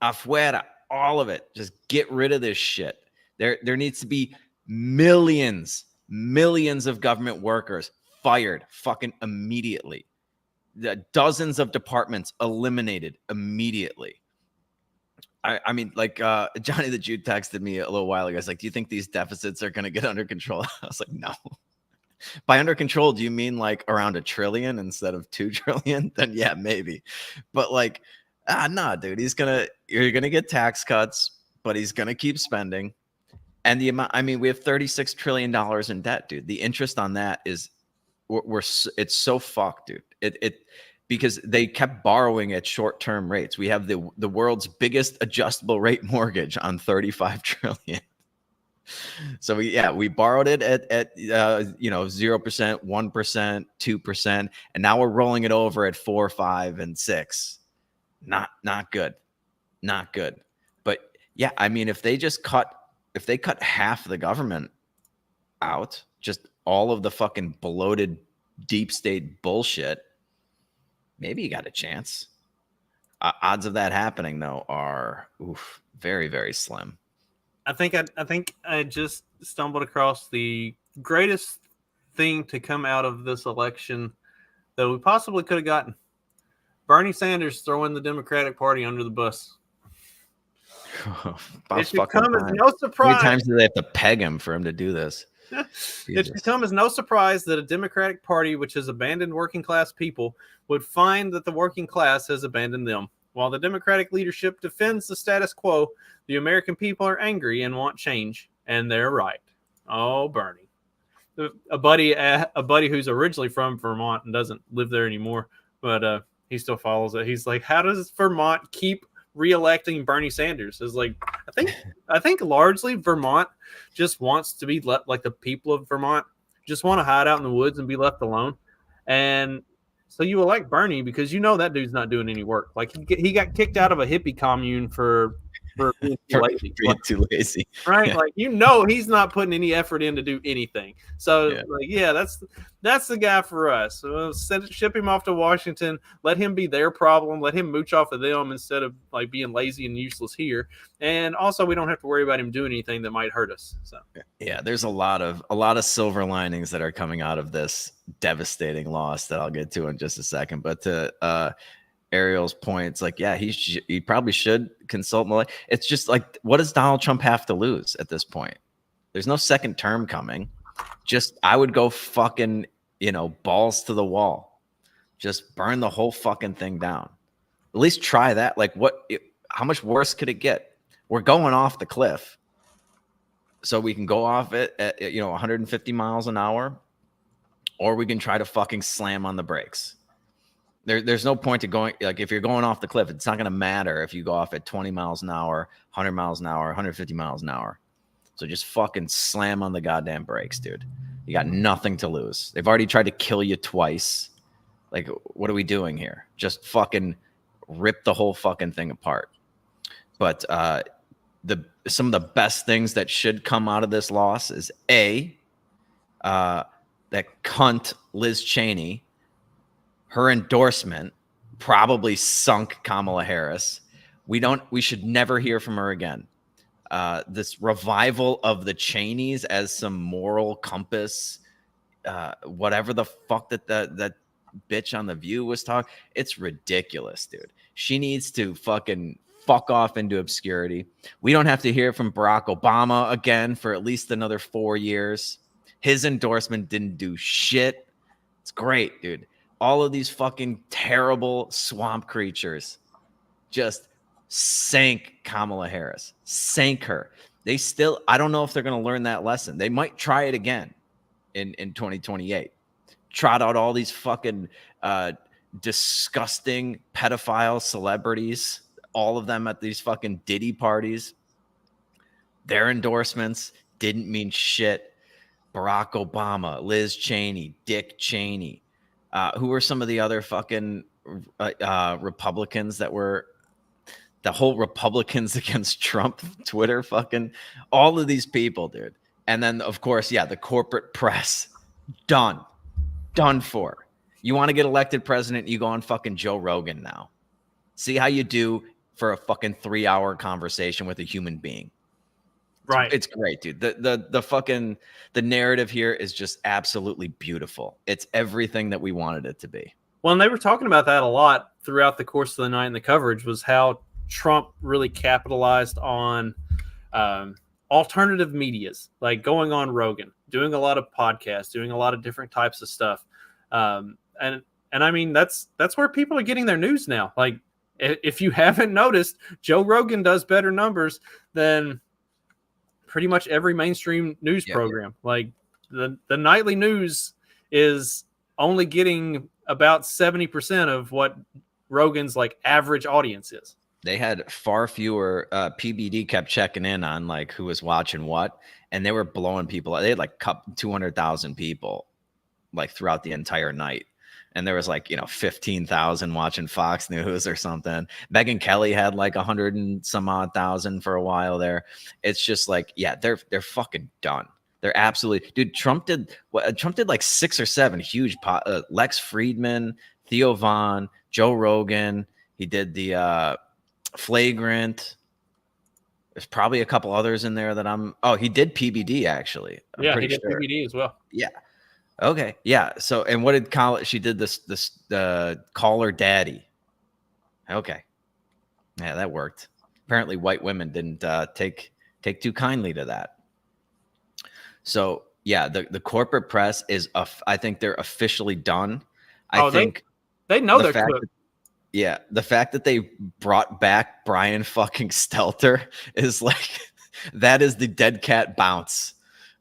afuera, all of it. Just get rid of this shit. There needs to be millions of government workers fired fucking immediately. Dozens of departments eliminated immediately. I mean, like Johnny the Jew texted me a little while ago. He's like, do you think these deficits are going to get under control? I was like, no. By under control, do you mean like around $1 trillion instead of $2 trillion? Then yeah, maybe. But like, nah, dude, you're going to get tax cuts, but he's going to keep spending. And the amount, I mean, we have $36 trillion in debt, dude. The interest on that is, it's so fucked, dude. Because they kept borrowing at short-term rates. We have the world's biggest adjustable rate mortgage on $35 trillion. So we borrowed it at 0%, 1%, 2%, and now we're rolling it over at 4, 5, and 6. Not good. But yeah, I mean, if they cut half the government out, just all of the fucking bloated deep state bullshit, maybe you got a chance. Odds of that happening, though, are very, very slim. I think I just stumbled across the greatest thing to come out of this election that we possibly could have gotten. Bernie Sanders throwing the Democratic Party under the bus. It should come as no surprise. How many times do they have to peg him for him to do this? It should come as no surprise that a Democratic Party which has abandoned working class people would find that the working class has abandoned them While the Democratic leadership defends the status quo, the American people are angry and want change, and they're right. Oh, Bernie. A buddy who's originally from Vermont and doesn't live there anymore, but he still follows it. He's like, how does Vermont keep reelecting Bernie Sanders? Is like, I think largely Vermont just wants to be like the people of Vermont just want to hide out in the woods and be left alone. And so you elect Bernie because you know that dude's not doing any work. Like he got kicked out of a hippie commune for being too lazy. Too lazy. Right? Yeah. Like, he's not putting any effort in to do anything. So that's the guy for us. So we'll ship him off to Washington, let him be their problem, let him mooch off of them instead of like being lazy and useless here. And also we don't have to worry about him doing anything that might hurt us. So yeah, there's a lot of silver linings that are coming out of this devastating loss that I'll get to in just a second. But to Ariel's points, like, yeah, he probably should consult more. It's just like, what does Donald Trump have to lose at this point? There's no second term coming. Just, I would go fucking, balls to the wall. Just burn the whole fucking thing down. At least try that. Like, how much worse could it get? We're going off the cliff. So we can go off it at 150 miles an hour, or we can try to fucking slam on the brakes. There's no point to going, like, if you're going off the cliff, it's not going to matter if you go off at 20 miles an hour, 100 miles an hour, 150 miles an hour. So just fucking slam on the goddamn brakes, dude. You got nothing to lose. They've already tried to kill you twice. Like, what are we doing here? Just fucking rip the whole fucking thing apart. But some of the best things that should come out of this loss is that cunt Liz Cheney, her endorsement probably sunk Kamala Harris. We should never hear from her again. This revival of the Cheneys as some moral compass, whatever the fuck that bitch on The View was talking, it's ridiculous, dude. She needs to fucking fuck off into obscurity. We don't have to hear from Barack Obama again for at least another 4 years. His endorsement didn't do shit. It's great, dude. All of these fucking terrible swamp creatures just sank Kamala Harris, sank her. I don't know if they're going to learn that lesson. They might try it again in 2028. Trot out all these fucking disgusting pedophile celebrities, all of them at these fucking Diddy parties. Their endorsements didn't mean shit. Barack Obama, Liz Cheney, Dick Cheney. Who were some of the other fucking Republicans that were the whole Republicans against Trump Twitter, fucking all of these people, dude. And then, of course, the corporate press, done for. You want to get elected president, you go on fucking Joe Rogan now. See how you do for a fucking 3-hour conversation with a human being. Right. It's great, dude. The narrative here is just absolutely beautiful. It's everything that we wanted it to be. Well, and they were talking about that a lot throughout the course of the night, and the coverage was how Trump really capitalized on alternative medias, like going on Rogan, doing a lot of podcasts, doing a lot of different types of stuff. And I mean, that's where people are getting their news now. Like, if you haven't noticed, Joe Rogan does better numbers than pretty much every mainstream news program. Like the nightly news is only getting about 70% of what Rogan's like average audience is. They had far fewer. PBD kept checking in on like who was watching what, and they were blowing people. They had like 200,000 people like throughout the entire night. And there was like, 15,000 watching Fox News or something. Megyn Kelly had like 100 and some odd thousand for a while there. It's just like, they're fucking done. They're absolutely, dude. Trump did like 6 or 7 huge Lex Friedman, Theo Von, Joe Rogan. He did the Flagrant. There's probably a couple others in there that he did PBD actually. He did sure. PBD as well. Yeah. Okay. Yeah. So, and what did she did this Call Her Daddy. Okay. Yeah, that worked. Apparently white women didn't take too kindly to that. So yeah, the corporate press is, I think they're officially done. I think they know they're cooked. Yeah, the fact that they brought back Brian fucking Stelter is like, that is the dead cat bounce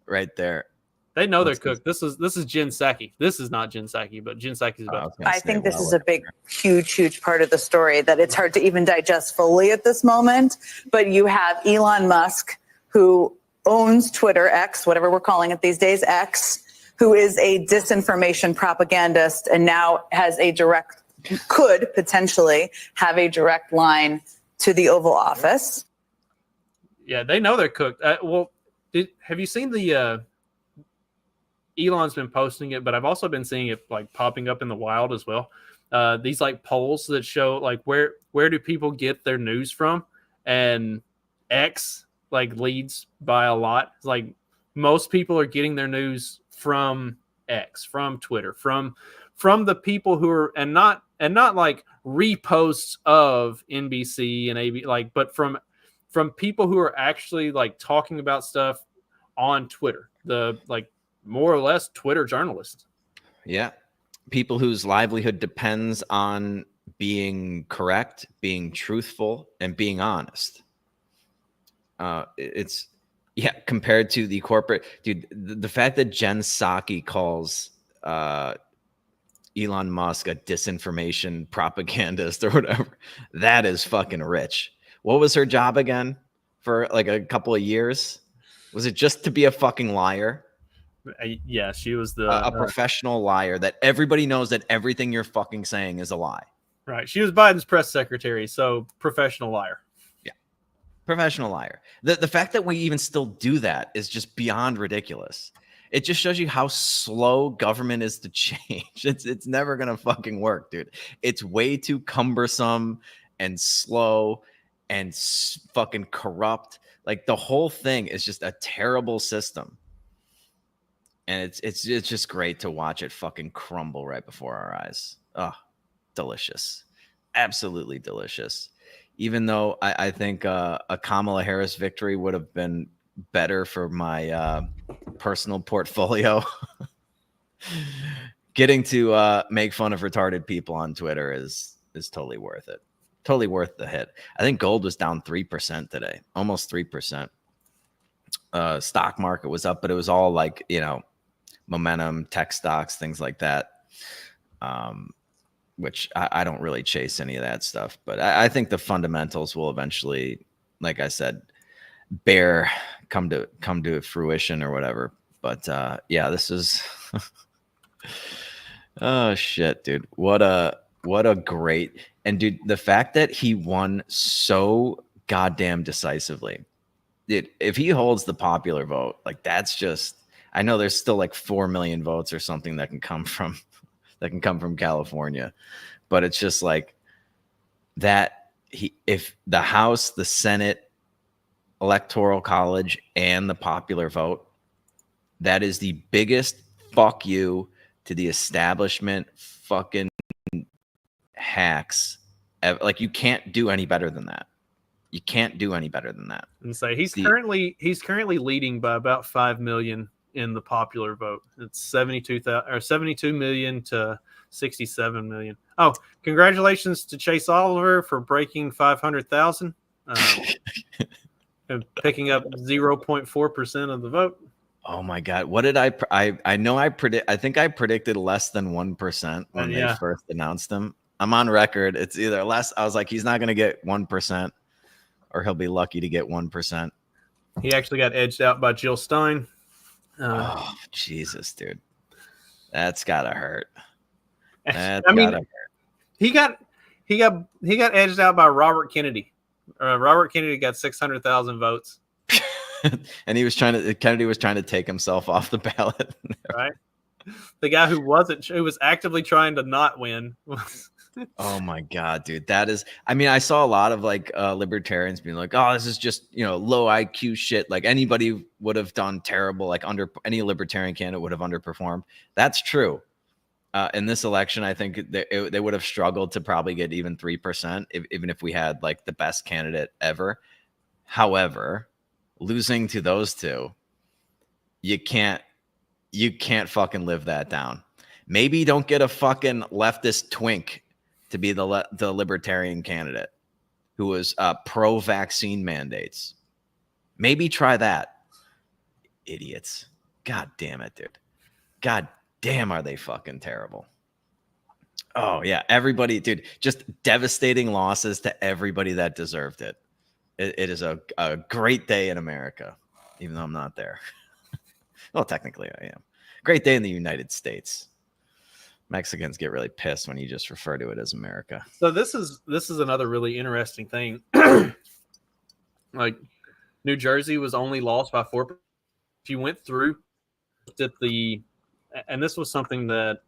right there. They know they're cooked. This is Jen Psaki. This is not Jen Psaki, but Jen Psaki is about. I think this is a big, huge part of the story that it's hard to even digest fully at this moment. But you have Elon Musk, who owns Twitter, X, whatever we're calling it these days, X, who is a disinformation propagandist and now has could potentially have a direct line to the Oval Office. Yeah, they know they're cooked. Have you seen the? Elon's been posting it, but I've also been seeing it like popping up in the wild as well. These like polls that show like where do people get their news from, and X like leads by a lot. It's like most people are getting their news from X, from Twitter, from the people who are and not like reposts of NBC and AB, like, but from people who are actually like talking about stuff on Twitter. The like more or less Twitter journalists. Yeah. People whose livelihood depends on being correct, being truthful, and being honest. It's compared to the corporate dude. The fact that Jen Psaki calls Elon Musk a disinformation propagandist or whatever, that is fucking rich. What was her job again for like a couple of years? Was it just to be a fucking liar? Yeah, she was a professional liar that everybody knows that everything you're fucking saying is a lie. Right. She was Biden's press secretary, so professional liar. Yeah. Professional liar. The fact that we even still do that is just beyond ridiculous. It just shows you how slow government is to change. It's never going to fucking work, dude. It's way too cumbersome and slow and fucking corrupt. Like the whole thing is just a terrible system. And it's just great to watch it fucking crumble right before our eyes. Oh, delicious. Absolutely delicious. Even though I think a Kamala Harris victory would have been better for my personal portfolio. Getting to make fun of retarded people on Twitter is totally worth it. Totally worth the hit. I think gold was down 3% today, almost 3%. Stock market was up, but it was all like, momentum, tech stocks, things like that, which I don't really chase any of that stuff. But I think the fundamentals will eventually, like I said, come to fruition or whatever. But yeah, this is oh shit, dude. What a great, and dude, the fact that he won so goddamn decisively. Dude, if he holds the popular vote, like that's just, I know there's still like 4 million votes or something that can come from California, but it's just like that. If the House, the Senate, Electoral College, and the popular vote, that is the biggest fuck you to the establishment fucking hacks. Like you can't do any better than that. You can't do any better than that. And say he's currently leading by about 5 million. In the popular vote, it's 72 million to 67 million. Oh, congratulations to Chase Oliver for breaking 500,000 and picking up 0.4% of the vote. Oh my God! What did I know? I think I predicted less than 1% when they first announced him. I'm on record. It's either less. I was like, he's not going to get 1%, or he'll be lucky to get 1%. He actually got edged out by Jill Stein. Oh Jesus, dude, that's gotta hurt. He got edged out by Robert Kennedy. Robert Kennedy got 600,000 votes, and Kennedy was trying to take himself off the ballot. Right, the guy who was actively trying to not win. Oh my God, dude. That is, I saw a lot of like libertarians being like, oh, this is just, low IQ shit. Like anybody would have done terrible, like any libertarian candidate would have underperformed. That's true. In this election, I think they would have struggled to probably get even 3%, even if we had like the best candidate ever. However, losing to those two, you can't fucking live that down. Maybe don't get a fucking leftist twink to be the libertarian candidate who was pro-vaccine mandates. Maybe try that. Idiots. God damn it, dude. God damn, are they fucking terrible. Oh, yeah. Everybody, dude, just devastating losses to everybody that deserved it. It is a great day in America, even though I'm not there. Well, technically I am. Great day in the United States. Mexicans get really pissed when you just refer to it as America. So this is another really interesting thing. Like New Jersey was only lost by 4%. If you went through and this was something that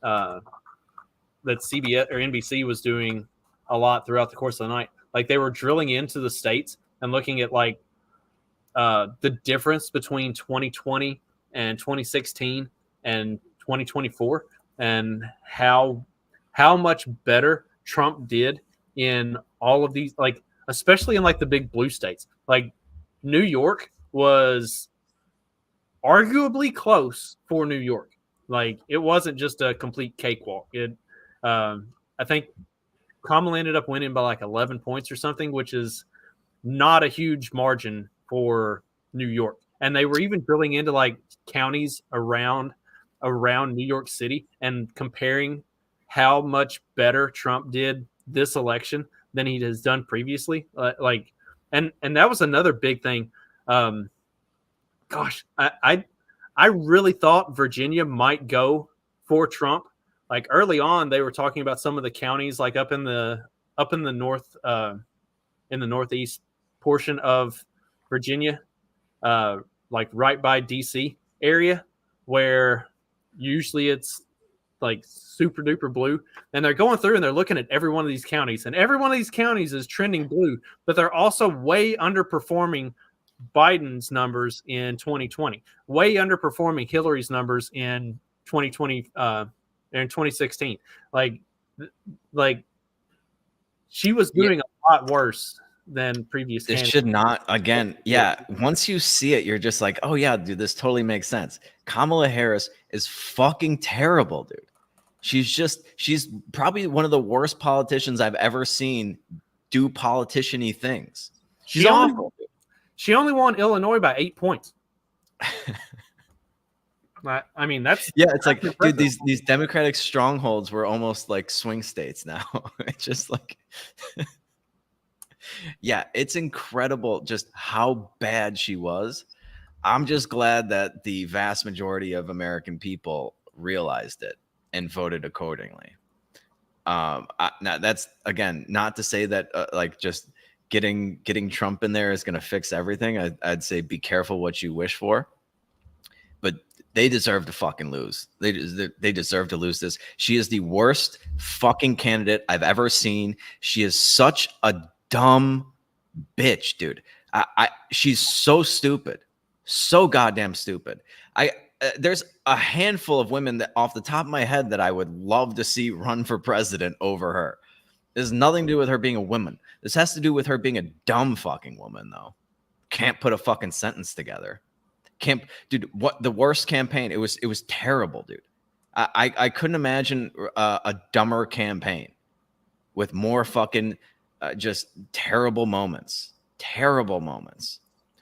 that CBS or NBC was doing a lot throughout the course of the night. Like they were drilling into the states and looking at like the difference between 2020 and 2016 and 2024 and how much better Trump did in all of these, like especially in like the big blue states. Like New York was arguably close for New York. Like it wasn't just a complete cakewalk. I think Kamala ended up winning by like 11 points or something, which is not a huge margin for New York. And they were even drilling into like counties around New York City and comparing how much better Trump did this election than he has done previously. And that was another big thing. Gosh, I really thought Virginia might go for Trump. Like early on, they were talking about some of the counties, like up in the north, in the northeast portion of Virginia, like right by DC area, where usually it's like super duper blue. And they're going through and they're looking at every one of these counties, and every one of these counties is trending blue, but they're also way underperforming Biden's numbers in 2020, way underperforming Hillary's numbers in 2020. In 2016, like she was doing a lot worse than previous. This should not, again, yeah. Once you see it, you're just like, oh yeah, dude, this totally makes sense. Kamala Harris is fucking terrible, dude. She's probably one of the worst politicians I've ever seen do politician-y things. She's awful. She only won Illinois by 8 points. I mean, that's it's like, dude, these Democratic strongholds were almost like swing states now. It's just like, yeah, it's incredible just how bad she was. I'm just glad that the vast majority of American people realized it and voted accordingly. Now that's, again, not to say that like just getting Trump in there is going to fix everything. I'd say be careful what you wish for, but they deserve to fucking lose. They deserve to lose this. She is the worst fucking candidate I've ever seen. She is such a dumb bitch, dude. She's so stupid, so goddamn stupid. There's a handful of women that off the top of my head that I would love to see run for president over her. There's nothing to do with her being a woman. This has to do with her being a dumb fucking woman, though. Can't put a fucking sentence together. Dude, what the worst campaign? It was terrible, dude. I couldn't imagine a dumber campaign with more fucking just terrible moments.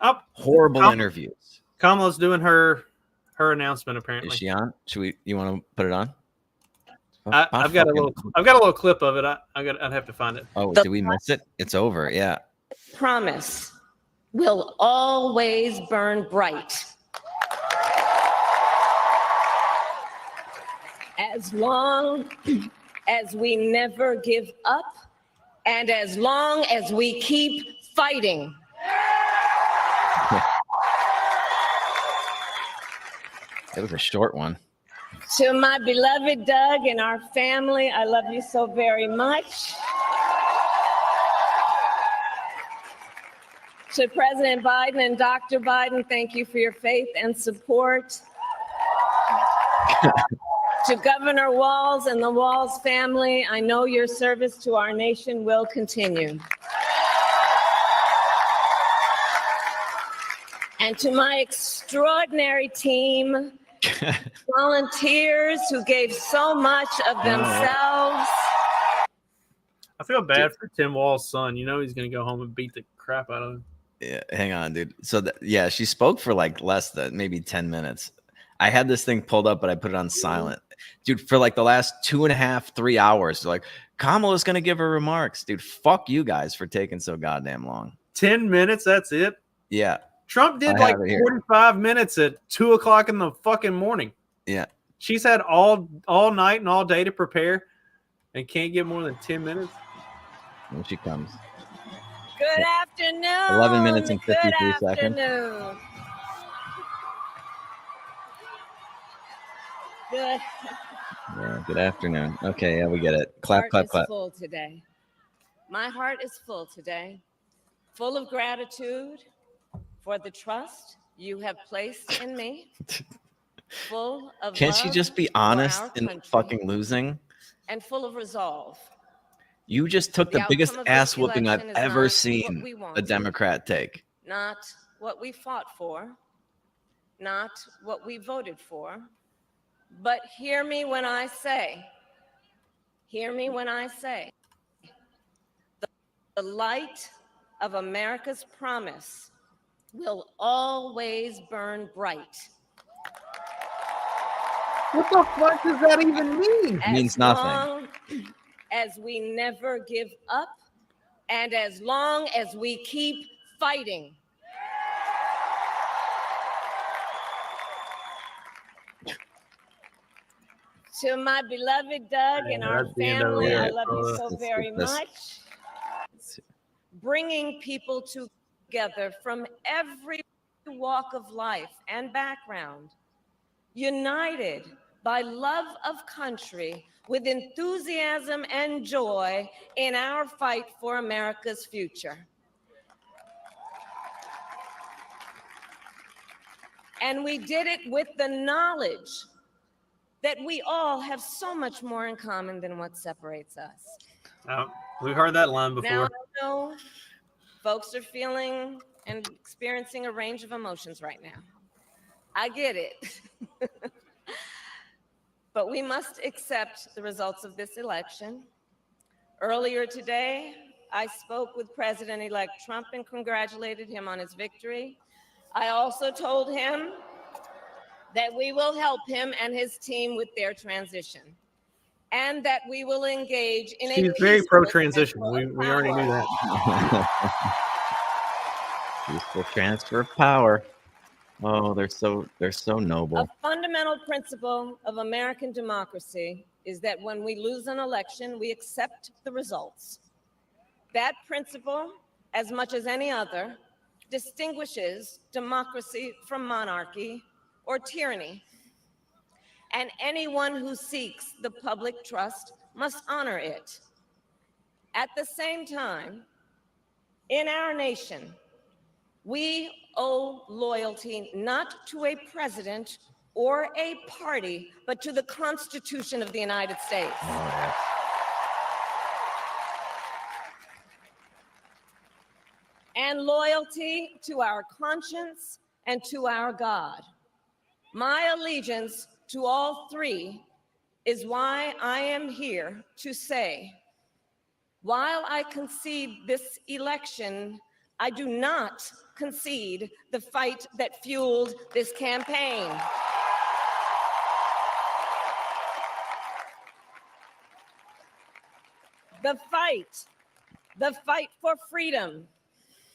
Horrible interviews. Kamala's doing her announcement apparently. Is she on? You want to put it on? I've got a little clip of it. I'd have to find it. Oh, did we miss it? It's over. Yeah. Promise will always burn bright. As long as we never give up, and as long as we keep fighting. It was a short one. To my beloved Doug and our family, I love you so very much. To President Biden and Dr. Biden, thank you for your faith and support. To Governor Walz and the Walz family, I know your service to our nation will continue. And to my extraordinary team, volunteers who gave so much of themselves I feel bad for Tim Wall's son. You know he's gonna go home and beat the crap out of him. Yeah, hang on, dude. So yeah, she spoke for like less than maybe 10 minutes. I had this thing pulled up, but I put it on silent. Dude, for like the last 2.5, 3 hours, like Kamala's gonna give her remarks. Dude, fuck you guys for taking so goddamn long. 10 minutes, that's it? Yeah. Trump did like 45 minutes at 2 o'clock in the fucking morning. Yeah. She's had all night and all day to prepare and can't get more than 10 minutes. When she comes. Good afternoon. 11 minutes and 53 Good seconds. afternoon. Good. Yeah, good afternoon. Okay, yeah, we get it. Clap, Heart clap, is clap. full today. My heart is full today, full of gratitude for the trust you have placed in me. Full of Can't she love just be for honest our in country, fucking losing? and full of resolve. You just took The the biggest outcome of this ass whooping I've election is ever not what seen we a wanted. Democrat take. Not what we fought for, not what we voted for, but hear me when I say, the light of America's promise will always burn bright. What the fuck does that even mean? Means nothing. As long as we never give up, and as long as we keep fighting. To my beloved Doug and our that's the end of family, it. I love you so Let's very get this. much. Bringing people together from every walk of life and background, united by love of country, with enthusiasm and joy in our fight for America's future. And we did it with the knowledge that we all have so much more in common than what separates us. We've heard that line before. Now, I know folks are feeling and experiencing a range of emotions right now. I get it. But we must accept the results of this election. Earlier today, I spoke with President-elect Trump and congratulated him on his victory. I also told him that we will help him and his team with their transition, and that we will engage in She's very pro-transition. We already knew that. Peaceful transfer of power. Oh, they're so noble. A fundamental principle of American democracy is that when we lose an election, we accept the results. That principle, as much as any other, distinguishes democracy from monarchy or tyranny. And anyone who seeks the public trust must honor it. At the same time, in our nation, we owe loyalty not to a president or a party, but to the Constitution of the United States. And loyalty to our conscience and to our God. My allegiance to all three is why I am here to say, while I concede this election, I do not concede the fight that fueled this campaign. The fight for freedom,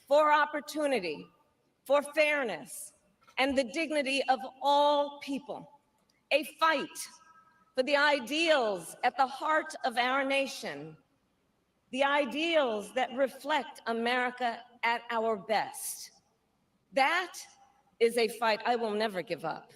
for opportunity, for fairness, and the dignity of all people. A fight for the ideals at the heart of our nation, the ideals that reflect America at our best. That is a fight I will never give up.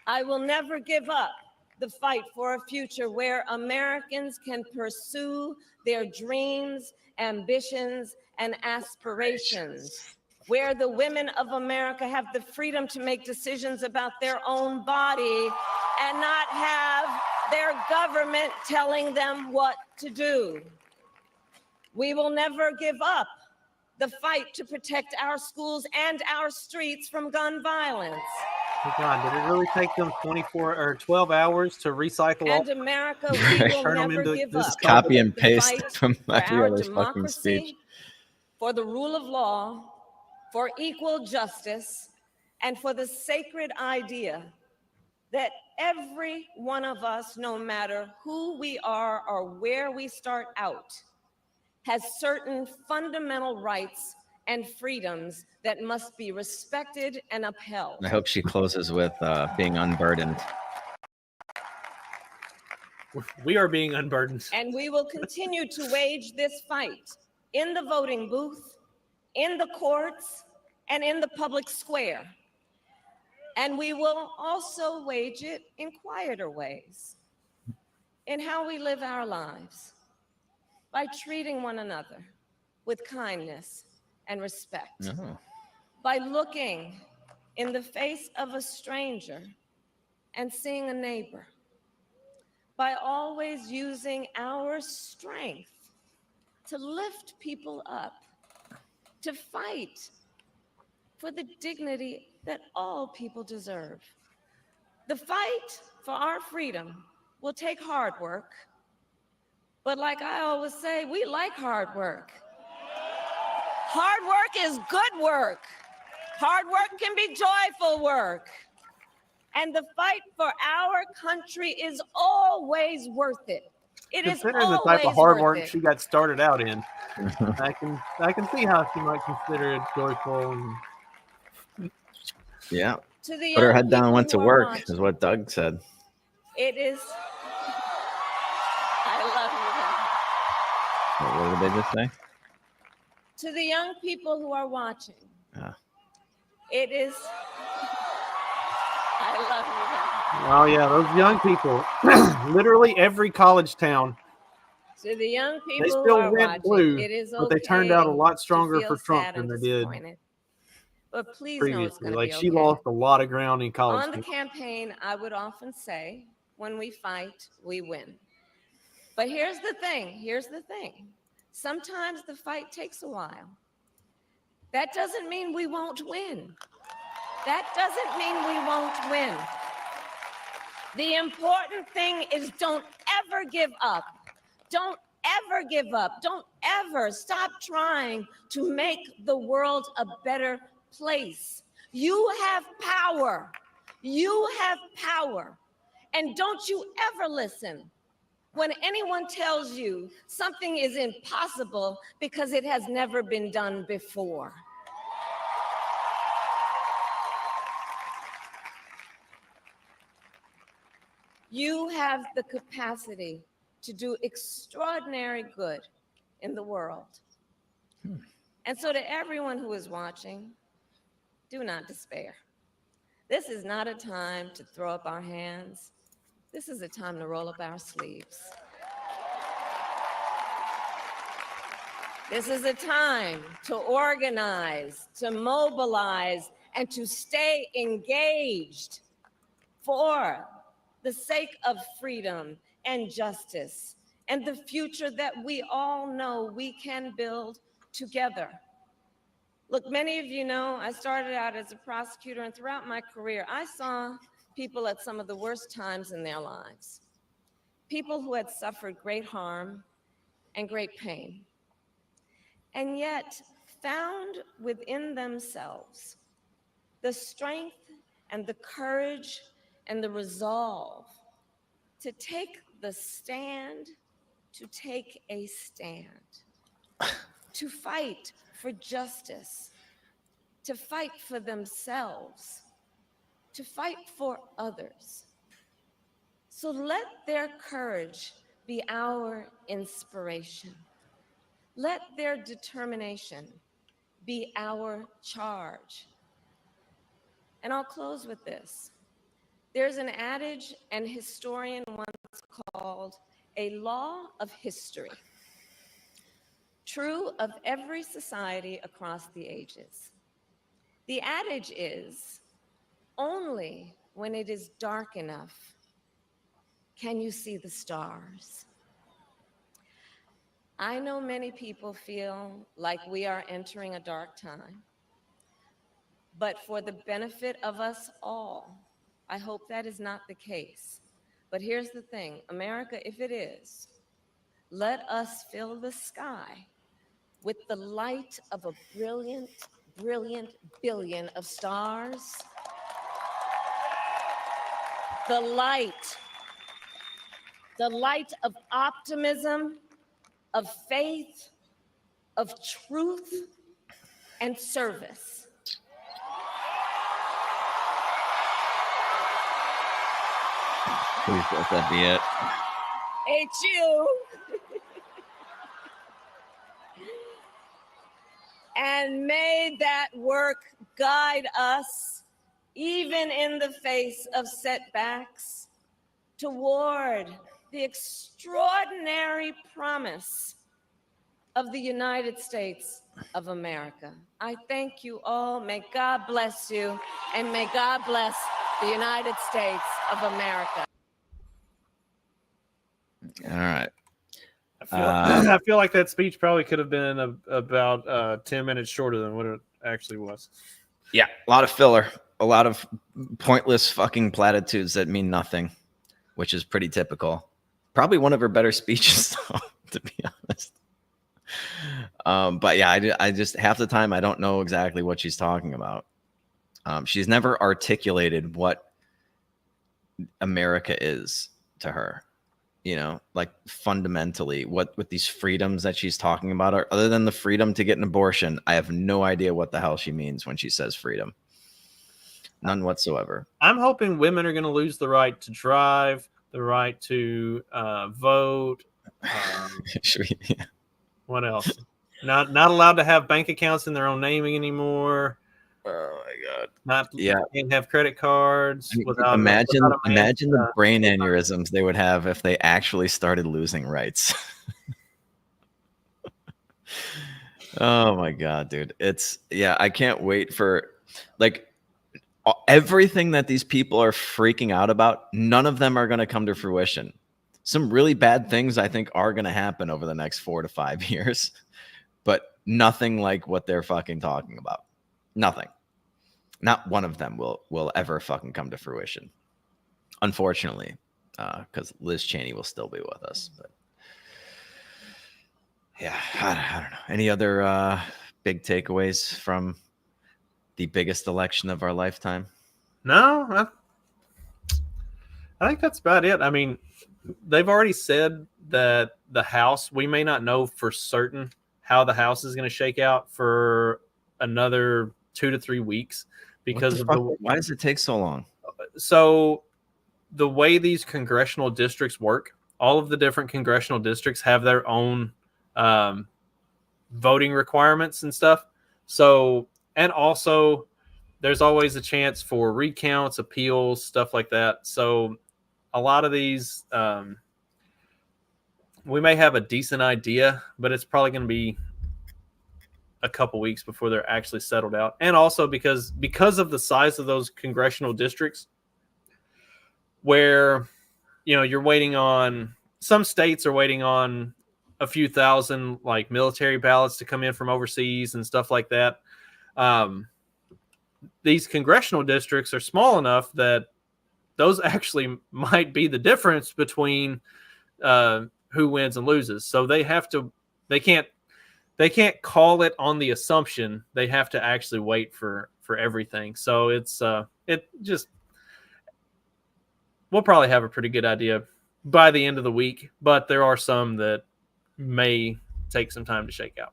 I will never give up the fight for a future where Americans can pursue their dreams, ambitions, and aspirations, where the women of America have the freedom to make decisions about their own body and not have their government telling them what to do. We will never give up the fight to protect our schools and our streets from gun violence. Oh, God, did it really take them 24 or 12 hours to recycle all? And America, we will Turn them never into give this up. Copy and The paste fight from for every our other fucking speech. democracy, for the rule of law, for equal justice, and for the sacred idea that every one of us, no matter who we are or where we start out, has certain fundamental rights and freedoms that must be respected and upheld. I hope she closes with being unburdened. We are being unburdened. And we will continue to wage this fight in the voting booth, in the courts, and in the public square. And we will also wage it in quieter ways, in how we live our lives, by treating one another with kindness and respect, by looking in the face of a stranger and seeing a neighbor, by always using our strength to lift people up, to fight for the dignity that all people deserve. The fight for our freedom will take hard work, but like I always say, we like hard work. Hard work is good work. Hard work can be joyful work. And the fight for our country is always worth it. It is Considering the always type of hard worth work it. she got started out in, I can see how she might consider it joyful. And... Yeah. To the Put her young head down and people went to who are work, watching, is what Doug said. it is. I love you. What did they just say? To the young people who are watching, it is. I love you. Oh yeah, those young people. Literally every college town. To the young people They who still are went watching, blue, it is okay but they turned out a lot stronger to feel for Trump sad than and they did disappointed. But please know it's previously. going to Like be she okay. lost a lot of ground in college. On the campaign, I would often say, when we fight, we win. But here's the thing. Sometimes the fight takes a while. That doesn't mean we won't win. That doesn't mean we won't win. The important thing is don't ever give up. Don't ever give up. Don't ever stop trying to make the world a better place. You have power. You have power. And don't you ever listen when anyone tells you something is impossible because it has never been done before. You have the capacity to do extraordinary good in the world. And so to everyone who is watching, do not despair. This is not a time to throw up our hands. This is a time to roll up our sleeves. This is a time to organize, to mobilize, and to stay engaged for the sake of freedom and justice and the future that we all know we can build together. Look, many of you know I started out as a prosecutor, and throughout my career, I saw people at some of the worst times in their lives. People who had suffered great harm and great pain, and yet found within themselves the strength and the courage and the resolve to take the stand, to take a stand, to fight for justice, to fight for themselves, to fight for others. So let their courage be our inspiration. Let their determination be our charge. And I'll close with this. There's an adage an historian once called a law of history, true of every society across the ages. The adage is, only when it is dark enough can you see the stars. I know many people feel like we are entering a dark time, but for the benefit of us all. I hope that is not the case. But here's the thing, America, if it is, let us fill the sky with the light of a brilliant, brilliant billion of stars. The light of optimism, of faith, of truth, and service. Please let that be it. It's you. And may that work guide us, even in the face of setbacks, toward the extraordinary promise of the United States of America. I thank you all. May God bless you, and may God bless the United States of America. All right. I feel like that speech probably could have been about 10 minutes shorter than what it actually was. Yeah, a lot of filler, a lot of pointless fucking platitudes that mean nothing, which is pretty typical. Probably one of her better speeches, though, to be honest. But yeah, I just half the time I don't know exactly what she's talking about. She's never articulated what America is to her. You know, like fundamentally, what with these freedoms that she's talking about are, other than the freedom to get an abortion, I have no idea what the hell she means when she says freedom. None whatsoever. I'm hoping women are going to lose the right to drive, the right to vote. Yeah. What else? Not allowed to have bank accounts in their own naming anymore. Oh my god! Can't have credit cards. Without imagine without the brain aneurysms they would have if they actually started losing rights. Oh my god, dude! I can't wait for like everything that these people are freaking out about. None of them are going to come to fruition. Some really bad things I think are going to happen over the next 4 to 5 years, but nothing like what they're fucking talking about. Nothing. Not one of them will ever fucking come to fruition. Unfortunately, because Liz Cheney will still be with us. But yeah, I don't know. Any other big takeaways from the biggest election of our lifetime? No, I think that's about it. I mean, they've already said that the House, we may not know for certain how the House is going to shake out for another 2 to 3 weeks because why does it take so long? So the way these congressional districts work, all of the different congressional districts have their own voting requirements and stuff. So, and also there's always a chance for recounts, appeals, stuff like that. So a lot of these, we may have a decent idea, but it's probably going to be a couple weeks before they're actually settled out. And also because of the size of those congressional districts, where, you know, you're waiting on, some states are waiting on a few thousand like military ballots to come in from overseas and stuff like that. These congressional districts are small enough that those actually might be the difference between who wins and loses. So they can't call it on the assumption. They have to actually wait for everything. So we'll probably have a pretty good idea by the end of the week, but there are some that may take some time to shake out.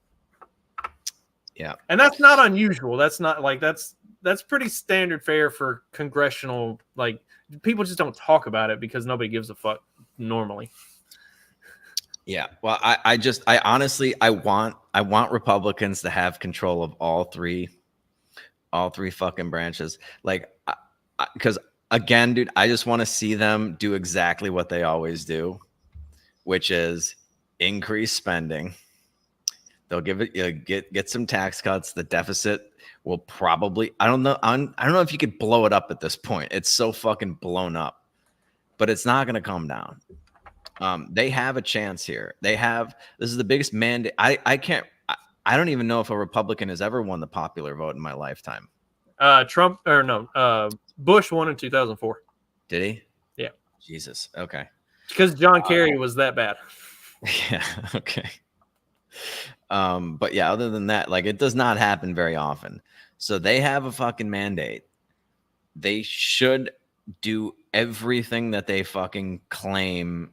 Yeah. And that's not unusual. That's not like, that's pretty standard fare for congressional, like people just don't talk about it because nobody gives a fuck normally. Yeah. Well, I honestly want Republicans to have control of all three fucking branches. Like, because again, dude, I just want to see them do exactly what they always do, which is increase spending. They'll give it, get some tax cuts. The deficit will probably, I don't know if you could blow it up at this point. It's so fucking blown up, but it's not going to come down. They have a chance here. This is the biggest mandate. I don't even know if a Republican has ever won the popular vote in my lifetime. Trump or no, Bush won in 2004. Did he? Yeah. Jesus. Okay. Because John Kerry was that bad. Yeah. Okay. But yeah, other than that, like it does not happen very often. So they have a fucking mandate. They should do everything that they fucking claim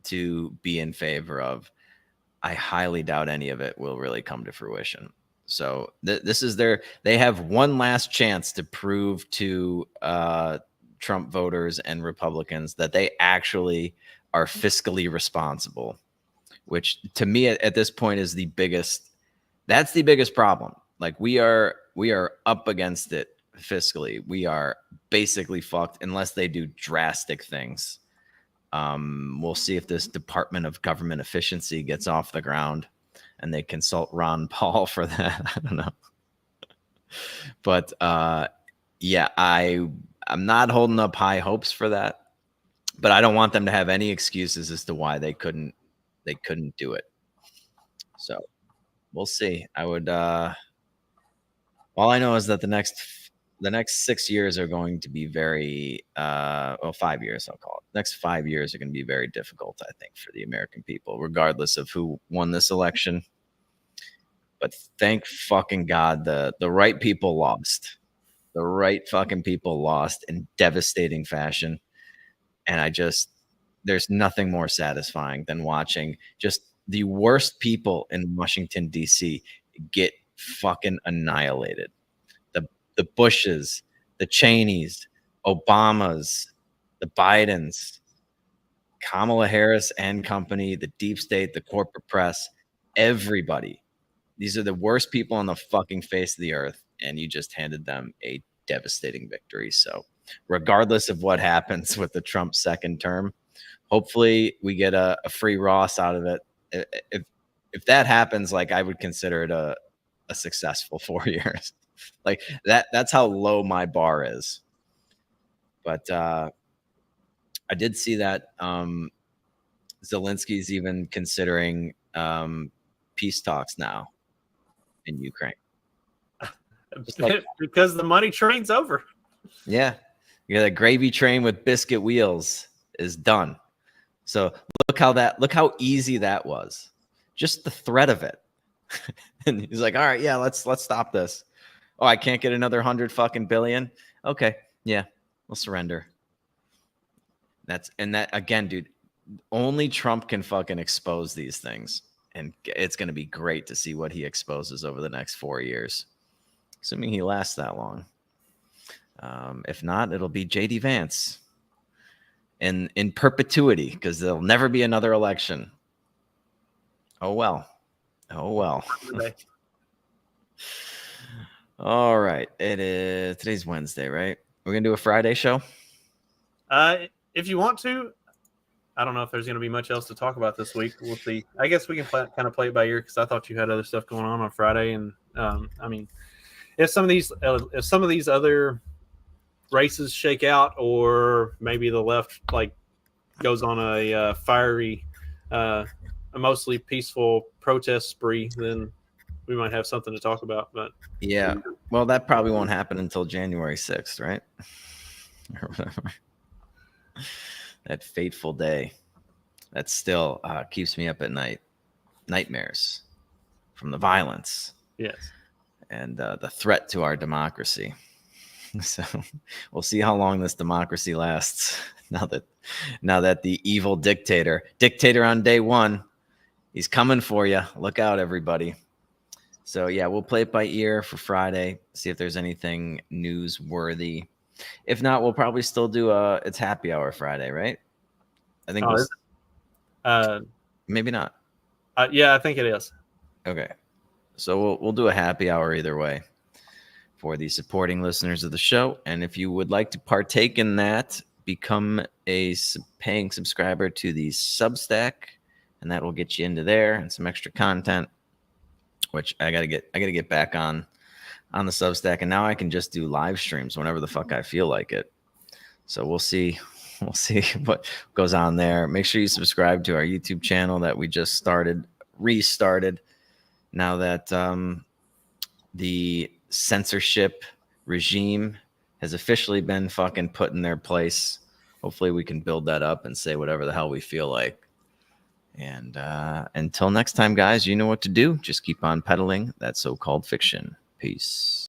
to be in favor of. I highly doubt any of it will really come to fruition. So this is they have one last chance to prove to Trump voters and Republicans that they actually are fiscally responsible, which to me at this point is that's the biggest problem. Like we are up against it fiscally. We are basically fucked unless they do drastic things. We'll see if this Department of Government Efficiency gets off the ground and they consult Ron Paul for that. I don't know. But yeah, I'm not holding up high hopes for that. But I don't want them to have any excuses as to why they couldn't do it. So we'll see. I would all I know is that the next 6 years are going to be very 5 years, I'll call it. The next 5 years are going to be very difficult, I think, for the American people, regardless of who won this election. But thank fucking God the right people lost. The right fucking people lost in devastating fashion. And there's nothing more satisfying than watching just the worst people in Washington, D.C. get fucking annihilated. The Bushes, the Cheneys, Obamas, the Bidens, Kamala Harris and company, the deep state, the corporate press, everybody. These are the worst people on the fucking face of the earth, and you just handed them a devastating victory. So regardless of what happens with the Trump second term, hopefully we get a free Ross out of it. If that happens, like I would consider it a successful 4 years. Like that's how low my bar is. But I did see that Zelensky's even considering peace talks now in Ukraine. Because the money train's over. Yeah. The gravy train with biscuit wheels is done. So look how easy that was. Just the threat of it. And he's like, all right, yeah, let's stop this. Oh, I can't get another 100 fucking billion. Okay. Yeah. We'll surrender. That again, dude, only Trump can fucking expose these things. And it's going to be great to see what he exposes over the next 4 years. Assuming he lasts that long. If not, it'll be JD Vance in perpetuity because there'll never be another election. Oh, well. All right. Today's Wednesday, right? We're going to do a Friday show? If you want to. I don't know if there's going to be much else to talk about this week. We'll see. I guess we can kind of play it by ear because I thought you had other stuff going on Friday. And I mean, if some of these other races shake out, or maybe the left goes on a fiery, a mostly peaceful protest spree, then we might have something to talk about. But yeah, well, that probably won't happen until January 6th, right? That fateful day that still keeps me up at night. Nightmares from the violence. Yes. And the threat to our democracy. So we'll see how long this democracy lasts. Now that the evil dictator on day one, he's coming for you. Look out, everybody. So yeah, we'll play it by ear for Friday. See if there's anything newsworthy. If not, we'll probably still do it's happy hour Friday, right? I think maybe not. Yeah, I think it is. Okay. So we'll do a happy hour either way for the supporting listeners of the show. And if you would like to partake in that, become a paying subscriber to the Substack, and that will get you into there and some extra content, which I gotta get back on the Substack. And now I can just do live streams whenever the fuck I feel like it. So we'll see what goes on there. Make sure you subscribe to our YouTube channel that we just restarted now that the censorship regime has officially been fucking put in their place. Hopefully we can build that up and say whatever the hell we feel like. And until next time, guys, you know what to do. Just keep on peddling that so-called fiction. Peace.